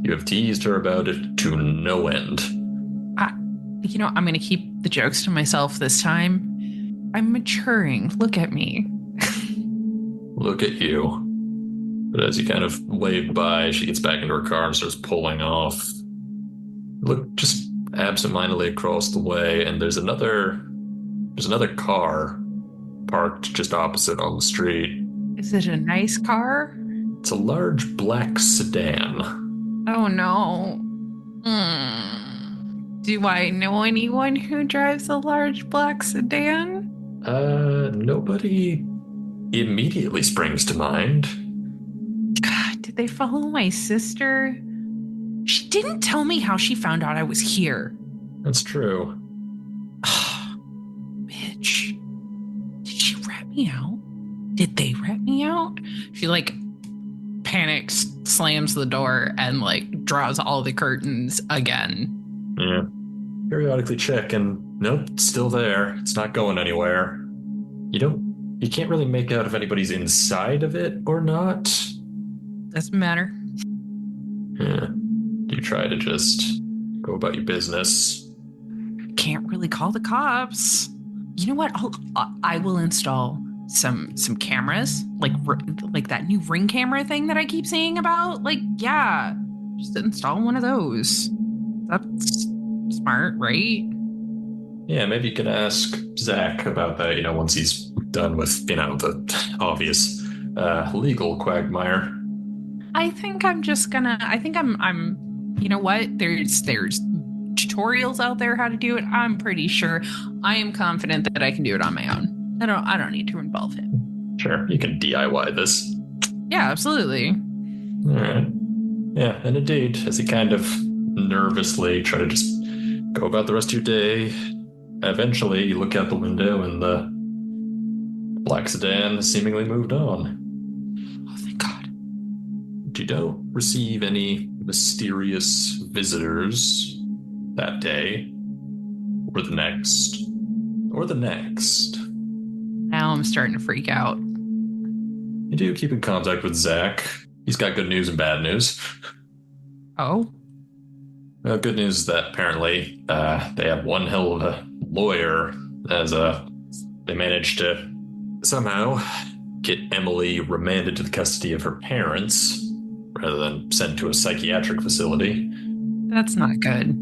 You have teased her about it to no end. I, I'm going to keep the jokes to myself this time. I'm maturing. Look at me. Look at you. But as you kind of wave by, she gets back into her car and starts pulling off. Look just absentmindedly across the way, and there's another car parked just opposite on the street. Is it a nice car? It's a large black sedan. Oh no. Do I know anyone who drives a large black sedan? Nobody immediately springs to mind. God, did they follow my sister? She didn't tell me how she found out I was here. That's true. Bitch. Did she rat me out? Did they rat me out? She panics, slams the door, and draws all the curtains again. Yeah. Periodically check, and nope, it's still there. It's not going anywhere. You can't really make out if anybody's inside of it or not. Doesn't matter. Yeah. You try to just go about your business. Can't really call the cops. You know what? I will install some cameras, like that new Ring camera thing that I keep seeing about. Yeah, just install one of those. That's smart, right? Yeah, maybe you can ask Zach about that, once he's done with, the obvious legal quagmire. I think I'm you know what? There's tutorials out there how to do it. I'm pretty sure. I am confident that I can do it on my own. I don't need to involve him. Sure, you can DIY this. Yeah, absolutely. All right. Yeah, and indeed, as he kind of nervously try to just go about the rest of your day, eventually you look out the window and the black sedan has seemingly moved on. Oh, thank God. You don't receive any mysterious visitors that day, or the next, or the next. Now I'm starting to freak out. You do keep in contact with Zach. He's got good news and bad news. Oh? Well, good news is that apparently they have one hell of a lawyer, as they managed to somehow get Emily remanded to the custody of her parents rather than sent to a psychiatric facility. That's not good.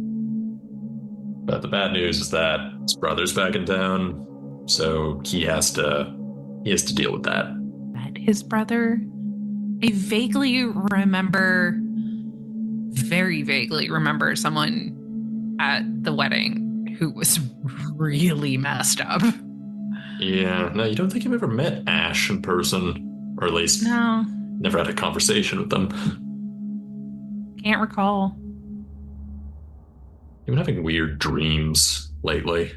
But the bad news is that his brother's back in town, so he has to deal with that. That his brother? I very vaguely remember someone at the wedding who was really messed up. Yeah, no, you don't think you've ever met Ash in person, or at least no, never had a conversation with them. Can't recall. You've been having weird dreams lately.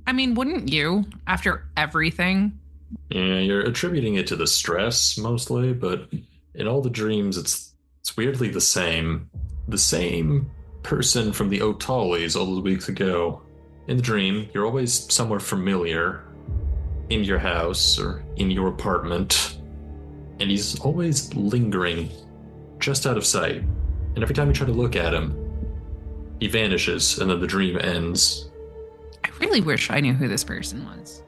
I mean, wouldn't you? After everything? Yeah, you're attributing it to the stress mostly, but in all the dreams, it's weirdly the same. The same person from the O'Tolleys all those weeks ago. In the dream, you're always somewhere familiar, in your house or in your apartment, and he's always lingering just out of sight. And every time you try to look at him, he vanishes, and then the dream ends. I really wish I knew who this person was.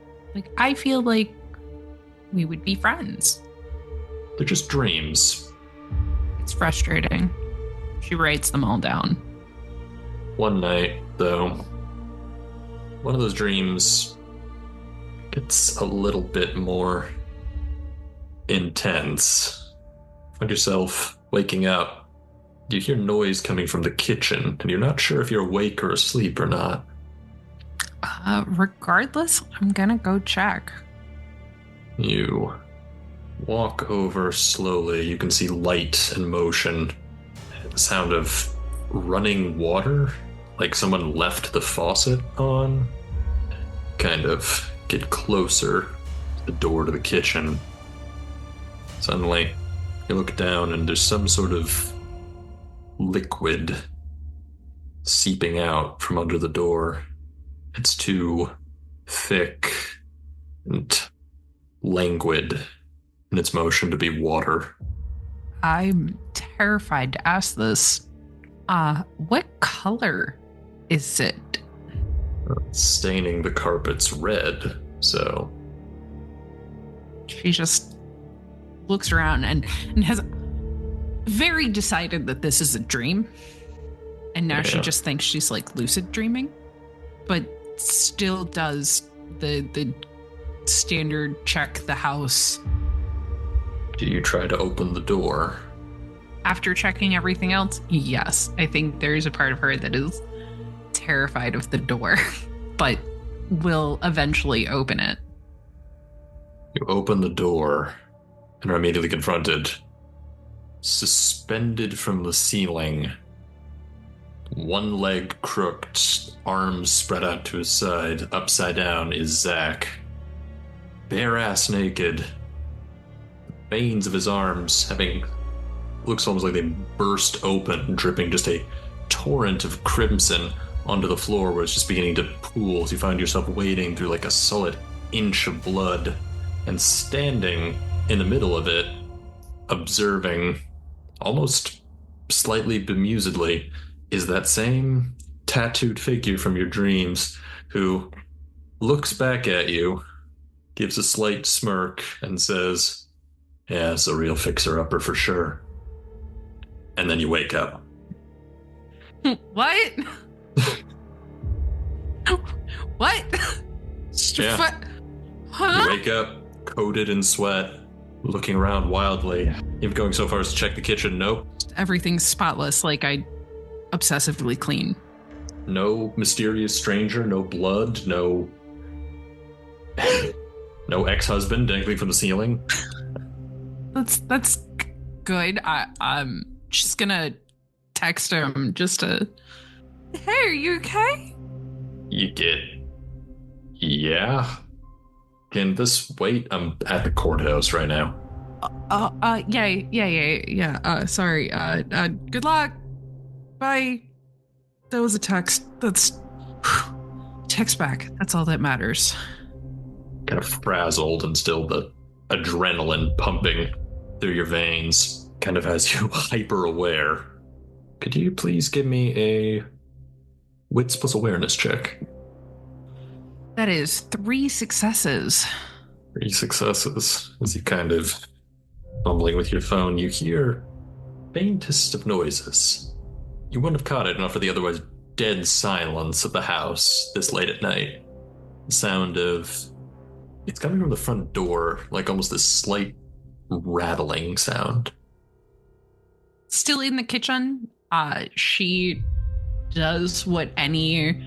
I feel like we would be friends. They're just dreams. It's frustrating. She writes them all down. One night, though, one of those dreams gets a little bit more intense. Find yourself waking up. You hear noise coming from the kitchen, and you're not sure if you're awake or asleep or not. Regardless, I'm gonna go check. You walk over slowly. You can see light and motion. The sound of running water, like someone left the faucet on. Kind of get closer to the door to the kitchen. Suddenly, you look down and there's some sort of liquid seeping out from under the door. It's too thick and languid in its motion to be water. I'm terrified to ask this. What color is it? Staining the carpets red, so She just looks around and has very decided that this is a dream. And now she yeah. just thinks she's like lucid dreaming, but still does the standard check the house. Do you try to open the door? After checking everything else, yes. I think there's a part of her that is terrified of the door, but will eventually open it. You open the door and are immediately confronted. Suspended from the ceiling, one leg crooked, arms spread out to his side, upside down, is Zach. Bare ass naked. The veins of his arms having looks almost like they burst open, dripping just a torrent of crimson onto the floor where it's just beginning to pool as you find yourself wading through like a solid inch of blood. And standing in the middle of it, observing almost slightly bemusedly, is that same tattooed figure from your dreams who looks back at you, gives a slight smirk, and says, "Yeah, it's a real fixer-upper for sure." And then you wake up. What? What? Yeah. What? You Huh? wake up, coated in sweat, looking around wildly. Even going so far as to check the kitchen. Nope. Everything's spotless, like I obsessively clean. No mysterious stranger, no blood, no no ex-husband dangling from the ceiling. That's good. I'm just gonna text him just to. Hey, are you okay? You get, yeah. Can this wait? I'm at the courthouse right now. Yeah. Sorry. Good luck. Bye. That was a text. That's text back. That's all that matters. Kind of frazzled and still the adrenaline pumping through your veins kind of has you hyper aware. Could you please give me a wits plus awareness check? That is 3 successes. 3 successes. As you kind of fumbling with your phone, you hear faintest of noises. You wouldn't have caught it enough for the otherwise dead silence of the house this late at night. The sound of, it's coming from the front door, like almost this slight rattling sound. Still in the kitchen. She does what any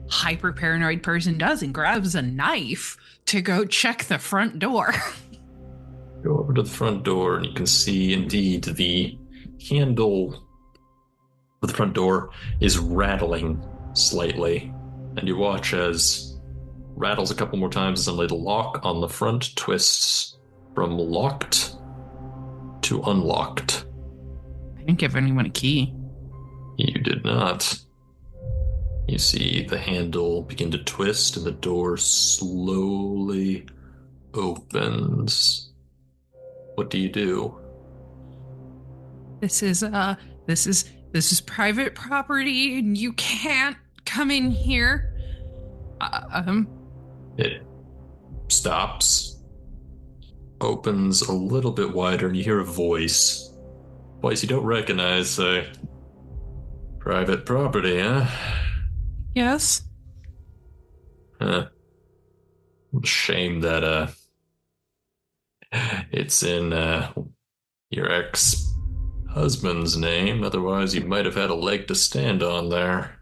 hyper paranoid person does and grabs a knife to go check the front door. Go over to the front door and you can see indeed the handle of the front door is rattling slightly. And you watch as rattles a couple more times, and suddenly the lock on the front twists from locked to unlocked. I didn't give anyone a key. You did not. You see the handle begin to twist and the door slowly opens. What do you do? This is private property and you can't come in here. It stops, opens a little bit wider, and you hear a voice. Voice you don't recognize, say, "Private property, huh?" Yes. Shame that it's in your ex-husband's name. Otherwise, you might have had a leg to stand on there.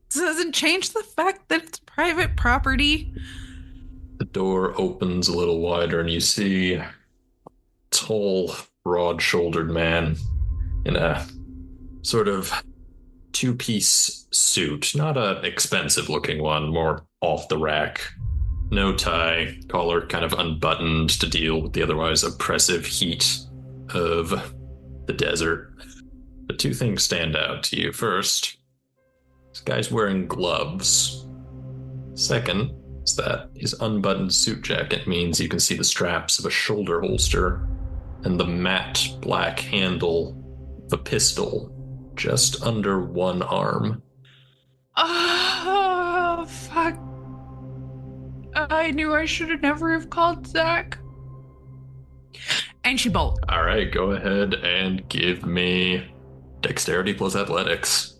This doesn't change the fact that it's private property. The door opens a little wider, and you see a tall, broad-shouldered man in a sort of two-piece suit. Not an expensive-looking one, more off-the-rack. No tie, collar kind of unbuttoned to deal with the otherwise oppressive heat of the desert. But 2 things stand out to you. First, this guy's wearing gloves. Second, is that his unbuttoned suit jacket means you can see the straps of a shoulder holster and the matte black handle of a pistol just under one arm. Oh, fuck. I knew I should have never have called Zach. And she bolts. All right, go ahead and give me dexterity plus athletics.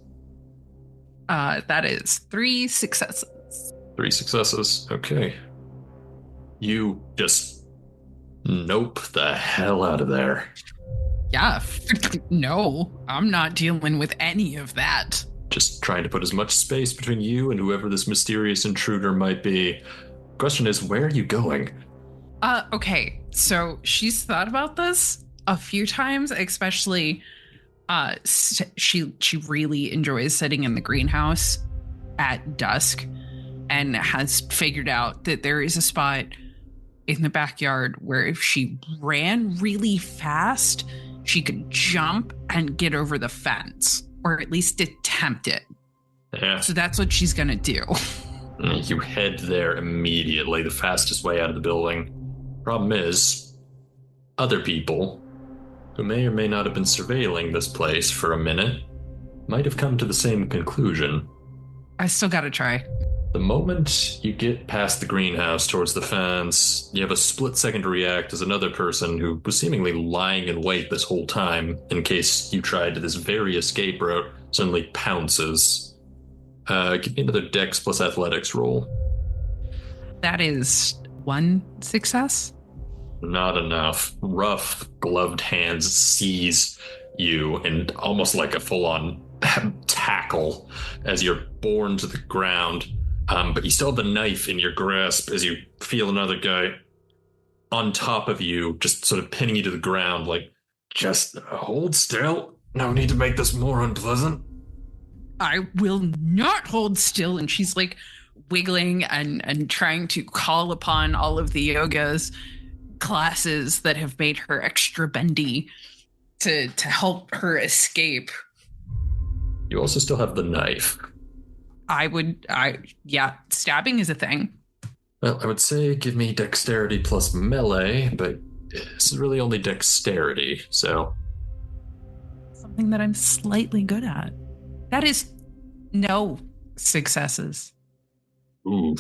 That is 3 successes. 3 successes. Okay. You just nope the hell out of there. Yeah, no, I'm not dealing with any of that. Just trying to put as much space between you and whoever this mysterious intruder might be. Question is, where are you going? Okay, so she's thought about this a few times, especially she really enjoys sitting in the greenhouse at dusk and has figured out that there is a spot in the backyard where if she ran really fast, she could jump and get over the fence, or at least attempt it. Yeah. So that's what she's gonna do. You head there immediately, the fastest way out of the building. Problem is, other people who may or may not have been surveilling this place for a minute might have come to the same conclusion. I still gotta try. The moment you get past the greenhouse towards the fence, you have a split second to react as another person who was seemingly lying in wait this whole time in case you tried this very escape route suddenly pounces. Give me another dex plus athletics roll. That is 1 success. Not enough. Rough, gloved hands seize you and almost like a full-on tackle as you're borne to the ground. But you still have the knife in your grasp as you feel another guy on top of you, just sort of pinning you to the ground, like, just hold still. No need to make this more unpleasant. I will not hold still. And she's like wiggling and trying to call upon all of the yoga's classes that have made her extra bendy to help her escape. You also still have the knife. Stabbing is a thing. Well, I would say give me dexterity plus melee, but this is really only dexterity, so. Something that I'm slightly good at. That is no successes. Ooh,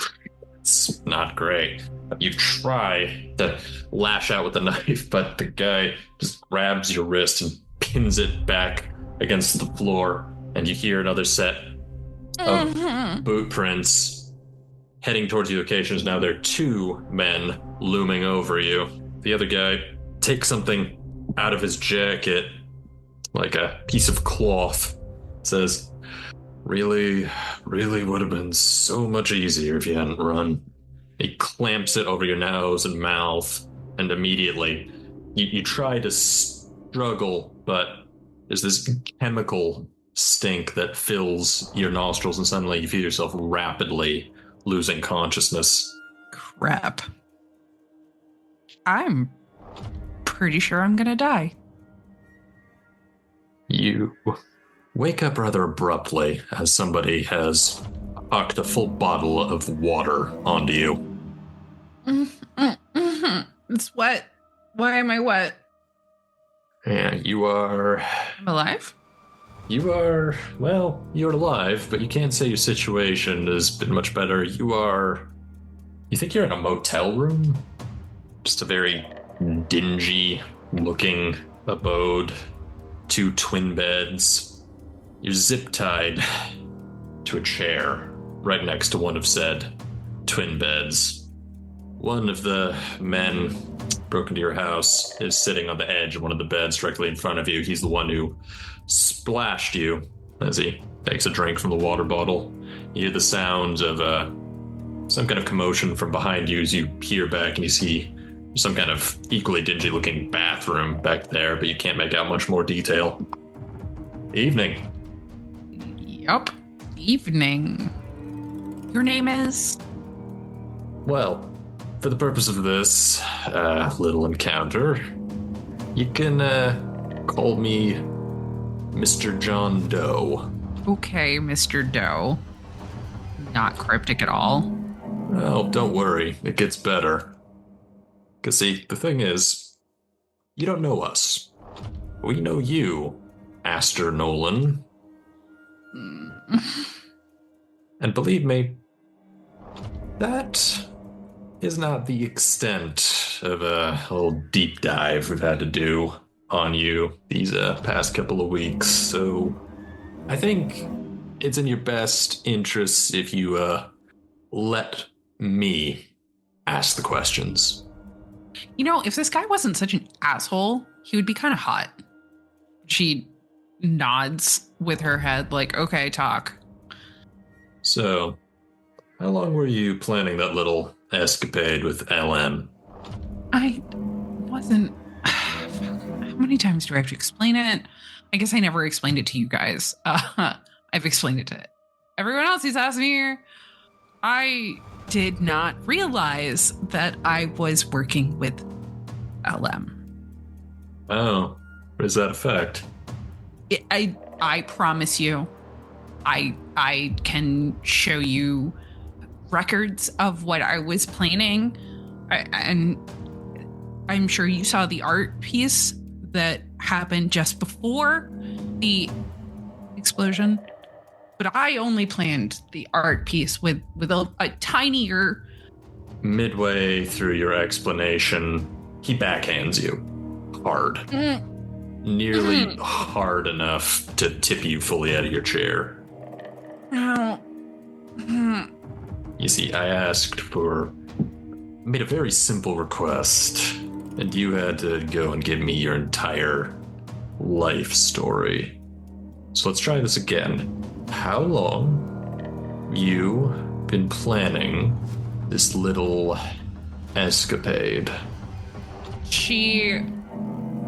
it's not great. You try to lash out with the knife, but the guy just grabs your wrist and pins it back against the floor, and you hear another set of boot prints heading towards the locations. Now there are 2 men looming over you. The other guy takes something out of his jacket, like a piece of cloth, says, really would have been so much easier if you hadn't run. He clamps it over your nose and mouth, and immediately you try to struggle, but there's this chemical stink that fills your nostrils, and suddenly you feel yourself rapidly losing consciousness. Crap. I'm pretty sure I'm gonna die. You wake up rather abruptly as somebody has hucked a full bottle of water onto you. It's wet. Why am I wet? Yeah, you are... I'm alive? You're alive, but you can't say your situation has been much better. You think you're in a motel room? Just a very dingy looking abode. 2 twin beds. You're zip-tied to a chair right next to one of said twin beds. One of the men broke into your house is sitting on the edge of one of the beds directly in front of you. He's the one who splashed you as he takes a drink from the water bottle. You hear the sounds of some kind of commotion from behind you as you peer back, and you see some kind of equally dingy looking bathroom back there, but you can't make out much more detail. Evening. Yup. Evening. Your name is? Well, for the purpose of this little encounter, you can call me Mr. John Doe. Okay, Mr. Doe. Not cryptic at all. Well, don't worry, it gets better. Because, see, the thing is, you don't know us. We know you, Aster Nolan. Mm. And believe me, that is not the extent of a little deep dive we've had to do on you these past couple of weeks. So I think it's in your best interests if you let me ask the questions. If this guy wasn't such an asshole, he would be kind of hot. She nods with her head, like, okay, talk. So, how long were you planning that little escapade with LM? I wasn't. How many times do I have to explain it? I guess I never explained it to you guys. I've explained it to everyone else who's asked me here. I did not realize that I was working with LM. Oh, what does that affect? I promise you, I can show you records of what I was planning, and I'm sure you saw the art piece that happened just before the explosion. But I only planned the art piece with a tinier. Midway through your explanation, he backhands you hard. Nearly hard enough to tip you fully out of your chair. You see, made a very simple request, and you had to go and give me your entire life story. So let's try this again. How long you been planning this little escapade? She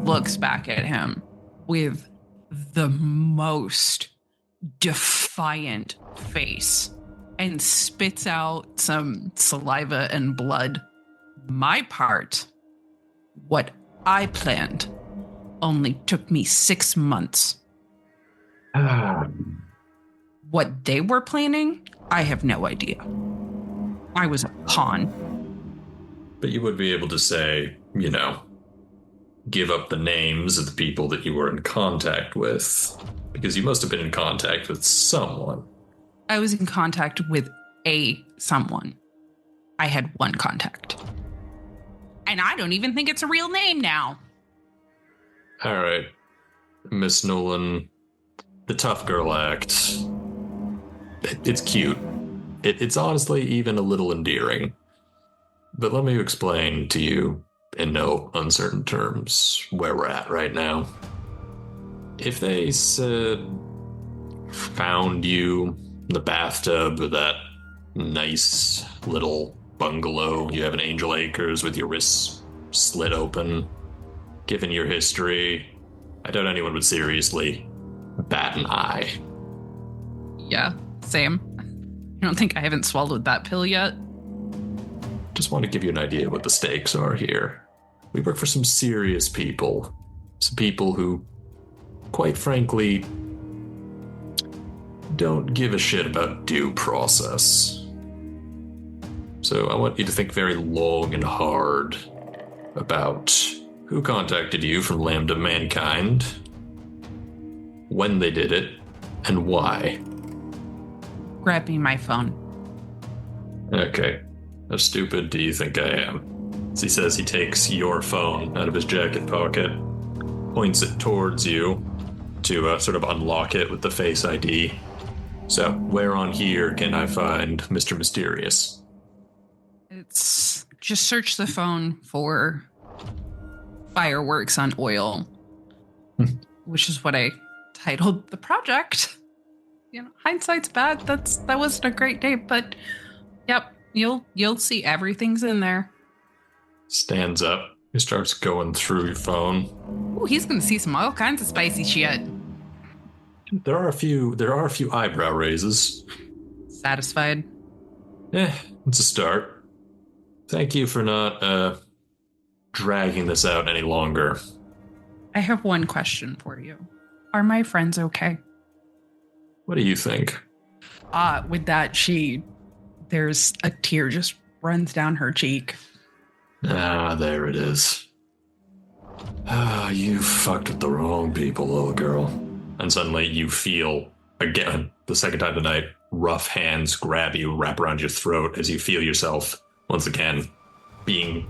looks back at him with the most defiant face and spits out some saliva and blood. My part, what I planned, only took me 6 months. What they were planning, I have no idea. I was a pawn. But you would be able to say, give up the names of the people that you were in contact with, because you must have been in contact with someone. I was in contact with someone. I had one contact. And I don't even think it's a real name now. All right, Miss Nolan, the tough girl act. It's cute. It's honestly even a little endearing. But let me explain to you, in no uncertain terms, where we're at right now. If they found you in the bathtub of that nice little bungalow, you have in Angel Acres with your wrists slit open, given your history, I doubt anyone would seriously bat an eye. Yeah, same. I don't think I haven't swallowed that pill yet. Just want to give you an idea what the stakes are here. We work for some serious people. Some people who, quite frankly, don't give a shit about due process. So I want you to think very long and hard about who contacted you from Lambda Mankind, when they did it, and why. Grab me my phone. Okay. How stupid do you think I am? As he says, he takes your phone out of his jacket pocket, points it towards you to sort of unlock it with the Face ID. So, where on here can I find Mr. Mysterious? It's just search the phone for fireworks on oil, which is what I titled the project. Hindsight's bad. That wasn't a great date, but yep, you'll see everything's in there. Stands up. He starts going through your phone. Ooh, he's gonna see all kinds of spicy shit. There are a few eyebrow raises. Satisfied? It's a start. Thank you for not dragging this out any longer. I have one question for you. Are my friends okay? What do you think? With that, There's a tear just runs down her cheek. Ah, there it is. Ah, you fucked with the wrong people, little girl. And suddenly you feel, again, the second time tonight, rough hands grab you, wrap around your throat as you feel yourself, once again, being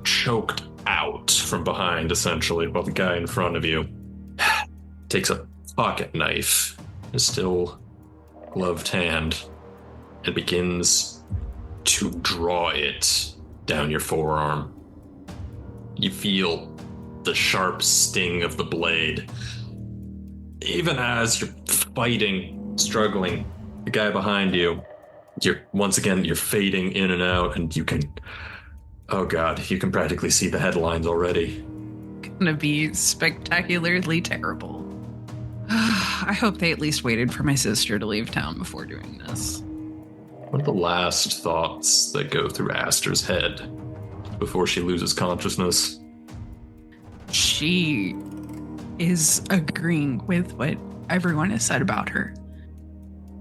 choked out from behind, essentially, while the guy in front of you takes a pocket knife, a still gloved hand, and begins to draw it down your forearm. You feel the sharp sting of the blade. Even as you're fighting, struggling, the guy behind you, you're fading in and out, and you can, oh god, you can practically see the headlines already. Gonna be spectacularly terrible. I hope they at least waited for my sister to leave town before doing this. What are the last thoughts that go through Aster's head before she loses consciousness? She is agreeing with what everyone has said about her.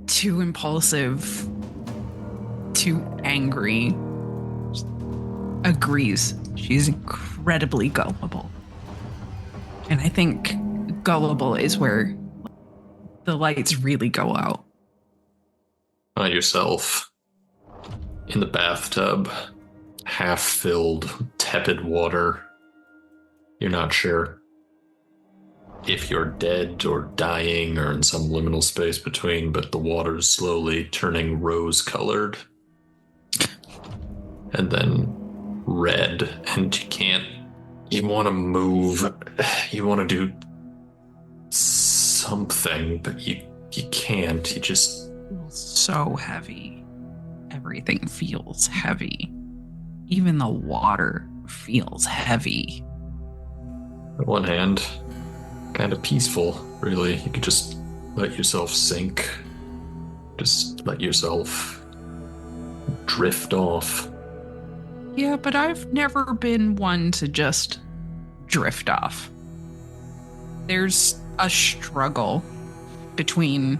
Too impulsive, too angry. Just agrees. She's incredibly gullible. And I think gullible is where the lights really go out. Find yourself in the bathtub, half filled, tepid water. You're not sure if you're dead or dying or in some liminal space between, but the water's slowly turning rose-colored and then red, and you want to move, you want to do something, but you can't. You just So heavy. Everything feels heavy. Even the water feels heavy. on one hand, kind of peaceful, really. You could just let yourself sink. Just let yourself drift off. Yeah, but I've never been one to just drift off. There's a struggle between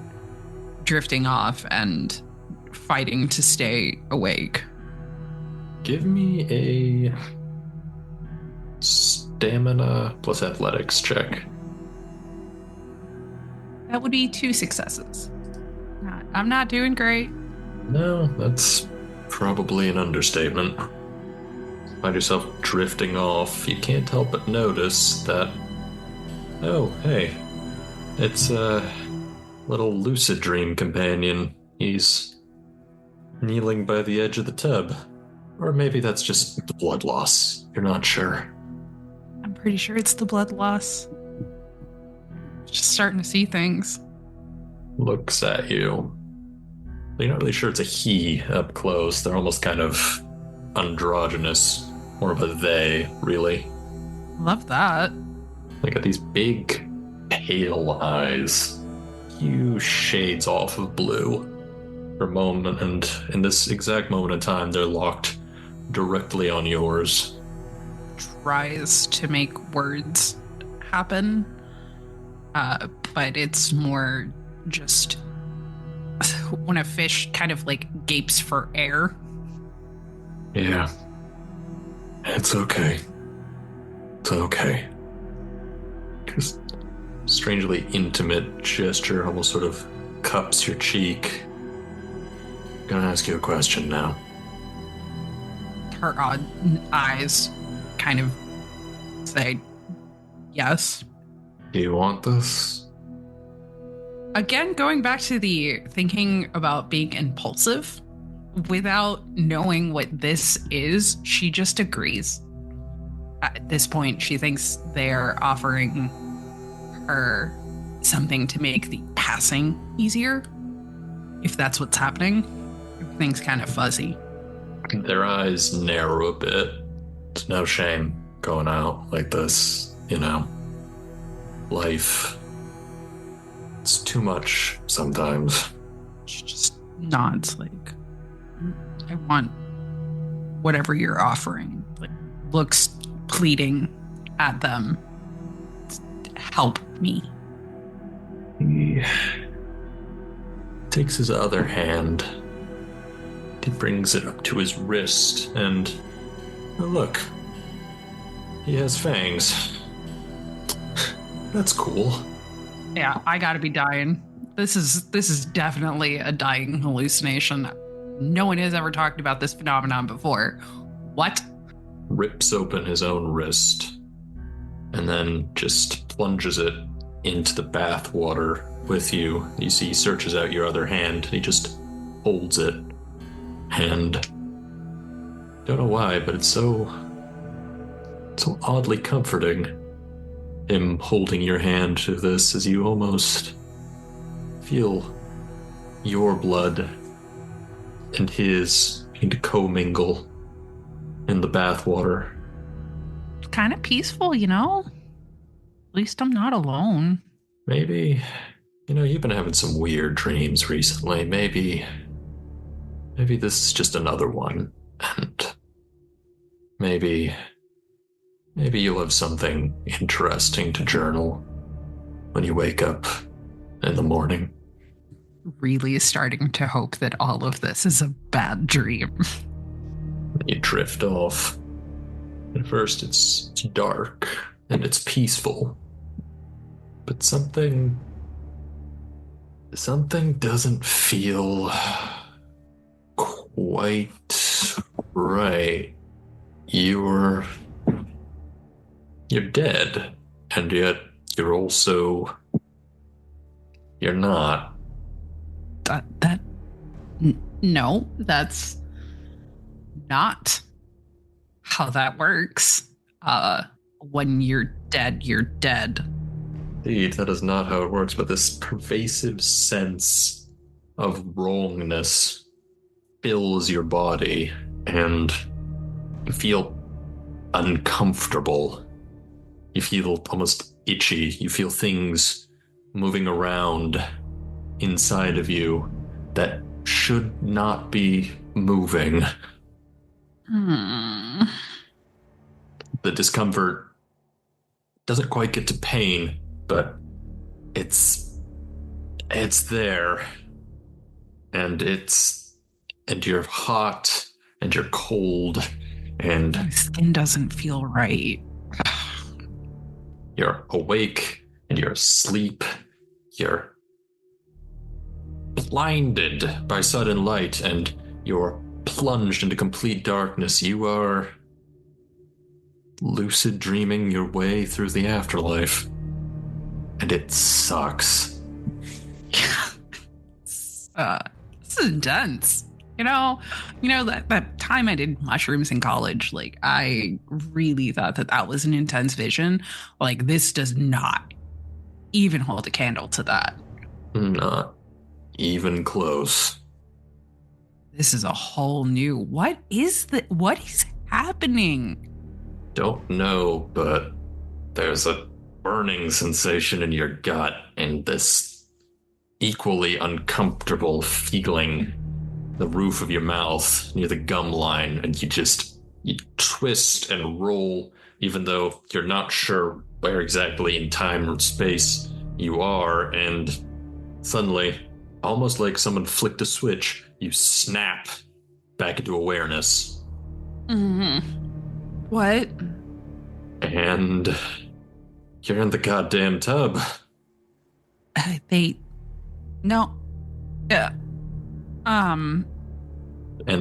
drifting off and fighting to stay awake. Give me a stamina plus athletics check. That would be 2 successes. I'm not doing great. No, that's probably an understatement. Find yourself drifting off. You can't help but notice that, oh, hey, it's a little lucid dream companion. He's kneeling by the edge of the tub. Or maybe that's just the blood loss. You're not sure. I'm pretty sure it's the blood loss. Just starting to see things. Looks at you. You're not really sure it's a he up close. They're almost kind of androgynous. More of a they, really. Love that. They got these big, pale eyes. Huge shades off of blue. For a moment, and in this exact moment in time, they're locked directly on yours. Tries to make words happen, but it's more just when a fish kind of like gapes for air. Yeah. It's okay. It's okay. Just strangely intimate gesture almost sort of cups your cheek. Gonna ask you a question now. Her odd eyes kind of say yes. Do you want this? Again, going back to the thinking about being impulsive, without knowing what this is, she just agrees. At this point, she thinks they're offering her something to make the passing easier. If that's what's happening, everything's kind of fuzzy. Their eyes narrow a bit. It's no shame going out like this, you know. Life. It's too much sometimes. She just nods like, I want whatever you're offering. Like, looks pleading at them. Help me. He takes his other hand, He brings it up to his wrist, and oh, look, he has fangs. That's cool. Yeah, I gotta be dying. This is definitely a dying hallucination. No one has ever talked about this phenomenon before. What? Rips open his own wrist and then just plunges it into the bath water with you. You see he searches out your other hand. He just holds it. And don't know why, but it's so oddly comforting. Him holding your hand through this as you almost feel your blood and his begin to commingle in the bathwater. Kind of peaceful, you know? At least I'm not alone. Maybe, you've been having some weird dreams recently. Maybe this is just another one. And maybe you'll have something interesting to journal when you wake up in the morning. Really starting to hope that all of this is a bad dream. You drift off. At first it's dark and it's peaceful. But something doesn't feel quite right. You're dead, and yet you're not. No, that's not how that works. When you're dead, you're dead. Indeed, that is not how it works, but this pervasive sense of wrongness fills your body, and you feel uncomfortable. You feel almost itchy. You feel things moving around inside of you that should not be moving. The discomfort doesn't quite get to pain, but it's there. And you're hot and you're cold and my skin doesn't feel right. You're awake and you're asleep. You're blinded by sudden light and you're plunged into complete darkness. You are lucid dreaming your way through the afterlife. And it sucks. This is intense. You know that time I did mushrooms in college, like I really thought that was an intense vision. Like this does not even hold a candle to that. Not even close. This is a whole new. What is happening? Don't know, but there's a burning sensation in your gut and this equally uncomfortable feeling the roof of your mouth near the gum line, and you twist and roll even though you're not sure where exactly in time or space you are, and suddenly, almost like someone flicked a switch, you snap back into awareness. What? And you're in the goddamn tub. No. Yeah. And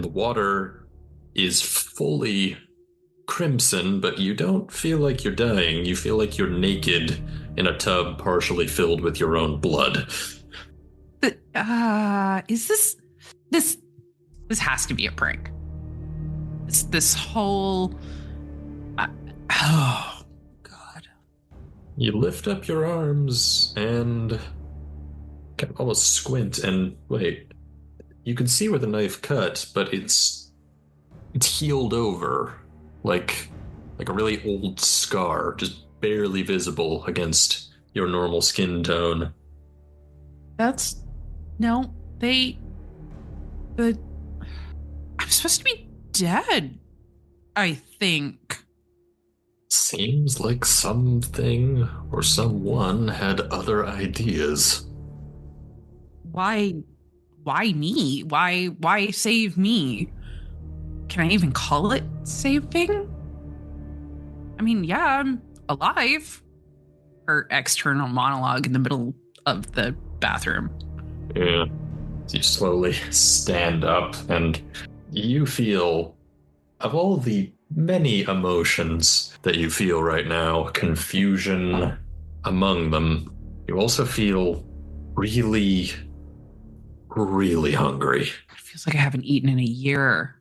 the water is fully crimson, but you don't feel like you're dying. You feel like you're naked in a tub partially filled with your own blood. Is this has to be a prank. This whole oh God. You lift up your arms and can almost squint and wait. You can see where the knife cut, but it's healed over like a really old scar, just barely visible against your normal skin tone. I'm supposed to be dead, I think. Seems like something or someone had other ideas. Why why me? Why save me? Can I even call it saving? I mean, yeah, I'm alive. Her external monologue in the middle of the bathroom. Yeah. You slowly stand up, and you feel, of all the many emotions that you feel right now, confusion among them, you also feel really, really hungry. It feels like I haven't eaten in a year.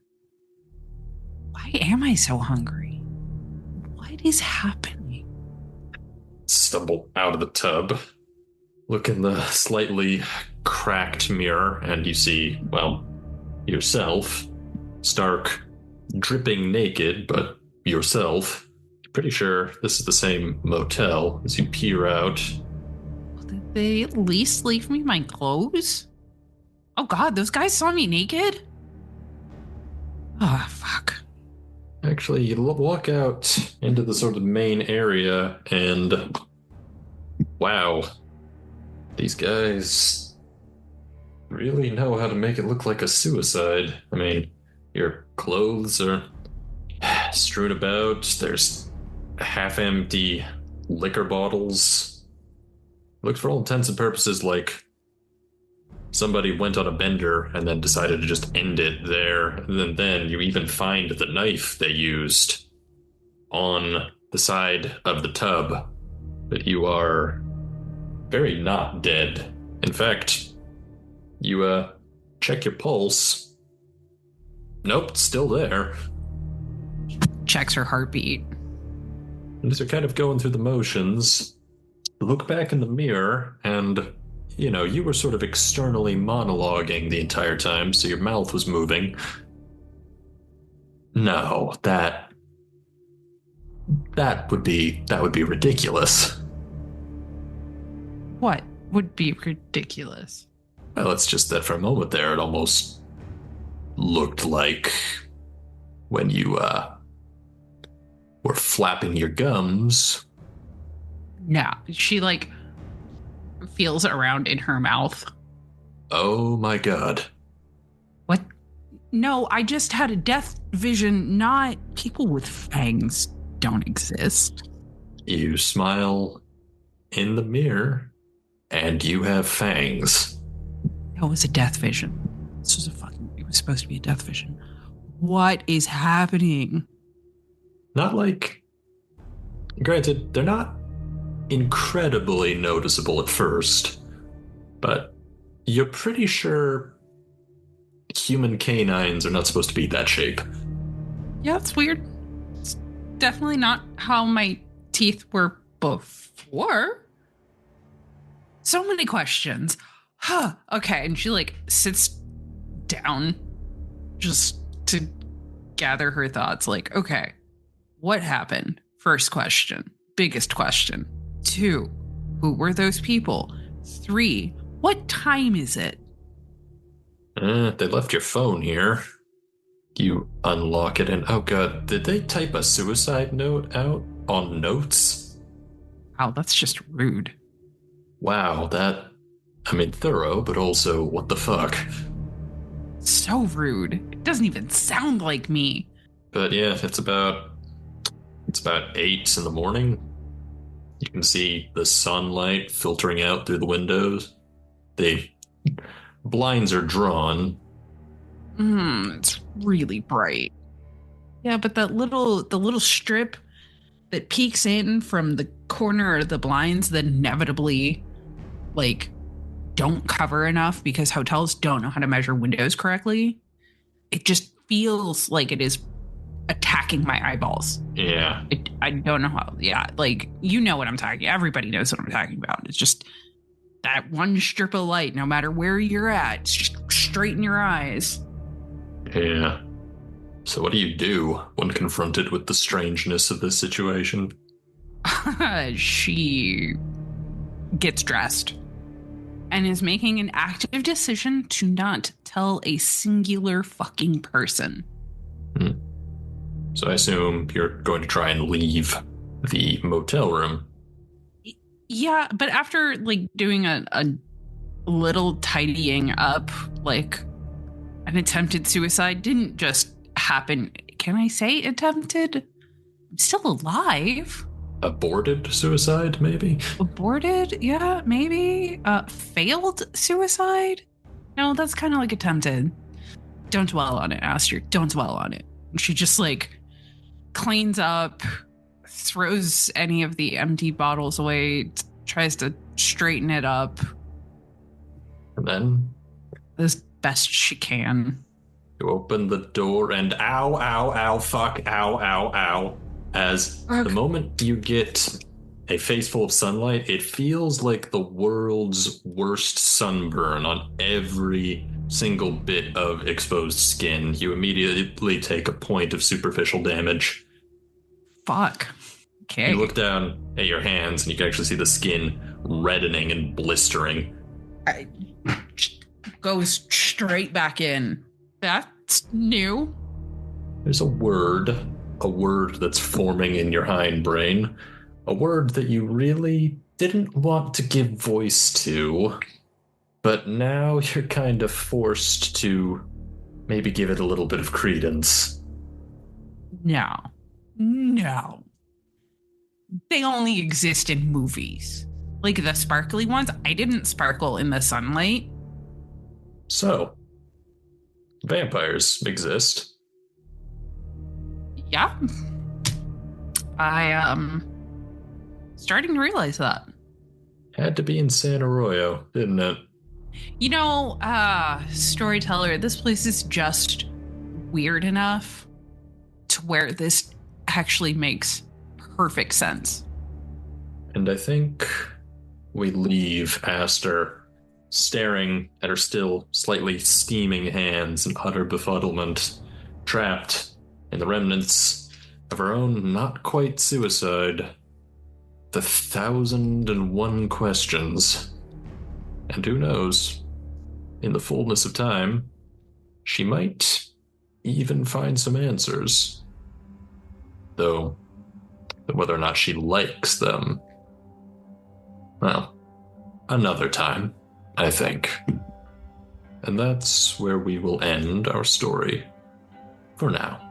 Why am I so hungry? What is happening? Stumble out of the tub, look in the slightly cracked mirror, and you see, well, yourself, stark, dripping naked, but yourself. Pretty sure this is the same motel as you peer out. Did they at least leave me my clothes? Oh god, those guys saw me naked? Oh, fuck. Actually, you walk out into the sort of main area, and wow, these guys really know how to make it look like a suicide. I mean, your clothes are strewn about, there's half-empty liquor bottles. Looks for all intents and purposes like somebody went on a bender and then decided to just end it there. And then you even find the knife they used on the side of the tub. But you are very not dead. In fact, you check your pulse. Nope, still there. Checks her heartbeat. And as you're kind of going through the motions, look back in the mirror, and you were sort of externally monologuing the entire time, so your mouth was moving. No, that would be ridiculous. What would be ridiculous? Well, it's just that for a moment there, it almost looked like when you were flapping your gums. No, she feels around in her mouth. Oh my god. What? No, I just had a death vision, not people with fangs don't exist. You smile in the mirror, and you have fangs. That was a death vision. It was supposed to be a death vision. What is happening? Not granted, they're not incredibly noticeable at first, but you're pretty sure human canines are not supposed to be that shape. Yeah, it's weird. It's definitely not how my teeth were before. So many questions. Huh. Okay, and she sits down just to gather her thoughts. Okay, what happened? First question. Biggest question. 2, who were those people? 3, what time is it? They left your phone here. You unlock it, and oh god, did they type a suicide note out on notes? Wow, that's just rude. Wow, thorough, but also what the fuck? So rude. It doesn't even sound like me. But yeah, it's about 8 in the morning. You can see the sunlight filtering out through the windows. The blinds are drawn. It's really bright. Yeah, but the little strip that peeks in from the corner of the blinds that inevitably don't cover enough because hotels don't know how to measure windows correctly. It just feels like it is attacking my eyeballs. Yeah. I don't know how. Yeah, you know what I'm talking. Everybody knows what I'm talking about. It's just that one strip of light, no matter where you're at, it's just straight in your eyes. Yeah. So what do you do when confronted with the strangeness of this situation? She gets dressed and is making an active decision to not tell a singular fucking person. So I assume you're going to try and leave the motel room. Yeah, but after doing a little tidying up, like an attempted suicide didn't just happen. Can I say attempted? I'm still alive. Aborted suicide, maybe? Aborted? Yeah, maybe. Failed suicide? No, that's kind of like attempted. Don't dwell on it, Aster. Don't dwell on it. And she just like cleans up, throws any of the empty bottles away, tries to straighten it up And then as best she can. you open the door and ow, ow, ow, fuck, ow, ow, ow. As the moment you get a face full of sunlight, it feels like the world's worst sunburn on every single bit of exposed skin. You immediately take a point of superficial damage. Fuck. Okay. You look down at your hands and you can actually see the skin reddening and blistering. Goes straight back in. That's new. There's a word that's forming in your hindbrain, a word that you really didn't want to give voice to, but now you're kind of forced to maybe give it a little bit of credence. No. They only exist in movies. Like the sparkly ones, I didn't sparkle in the sunlight. So, vampires exist. Yeah. I starting to realize that. Had to be in San Arroyo, didn't it? You know, Storyteller, this place is just weird enough to where this actually makes perfect sense. And I think we leave Aster staring at her still slightly steaming hands in utter befuddlement, trapped in the remnants of her own not quite suicide. The 1,001 questions. And who knows, in the fullness of time, she might even find some answers. Though, whether or not she likes them, well, another time, I think. And that's where we will end our story for now.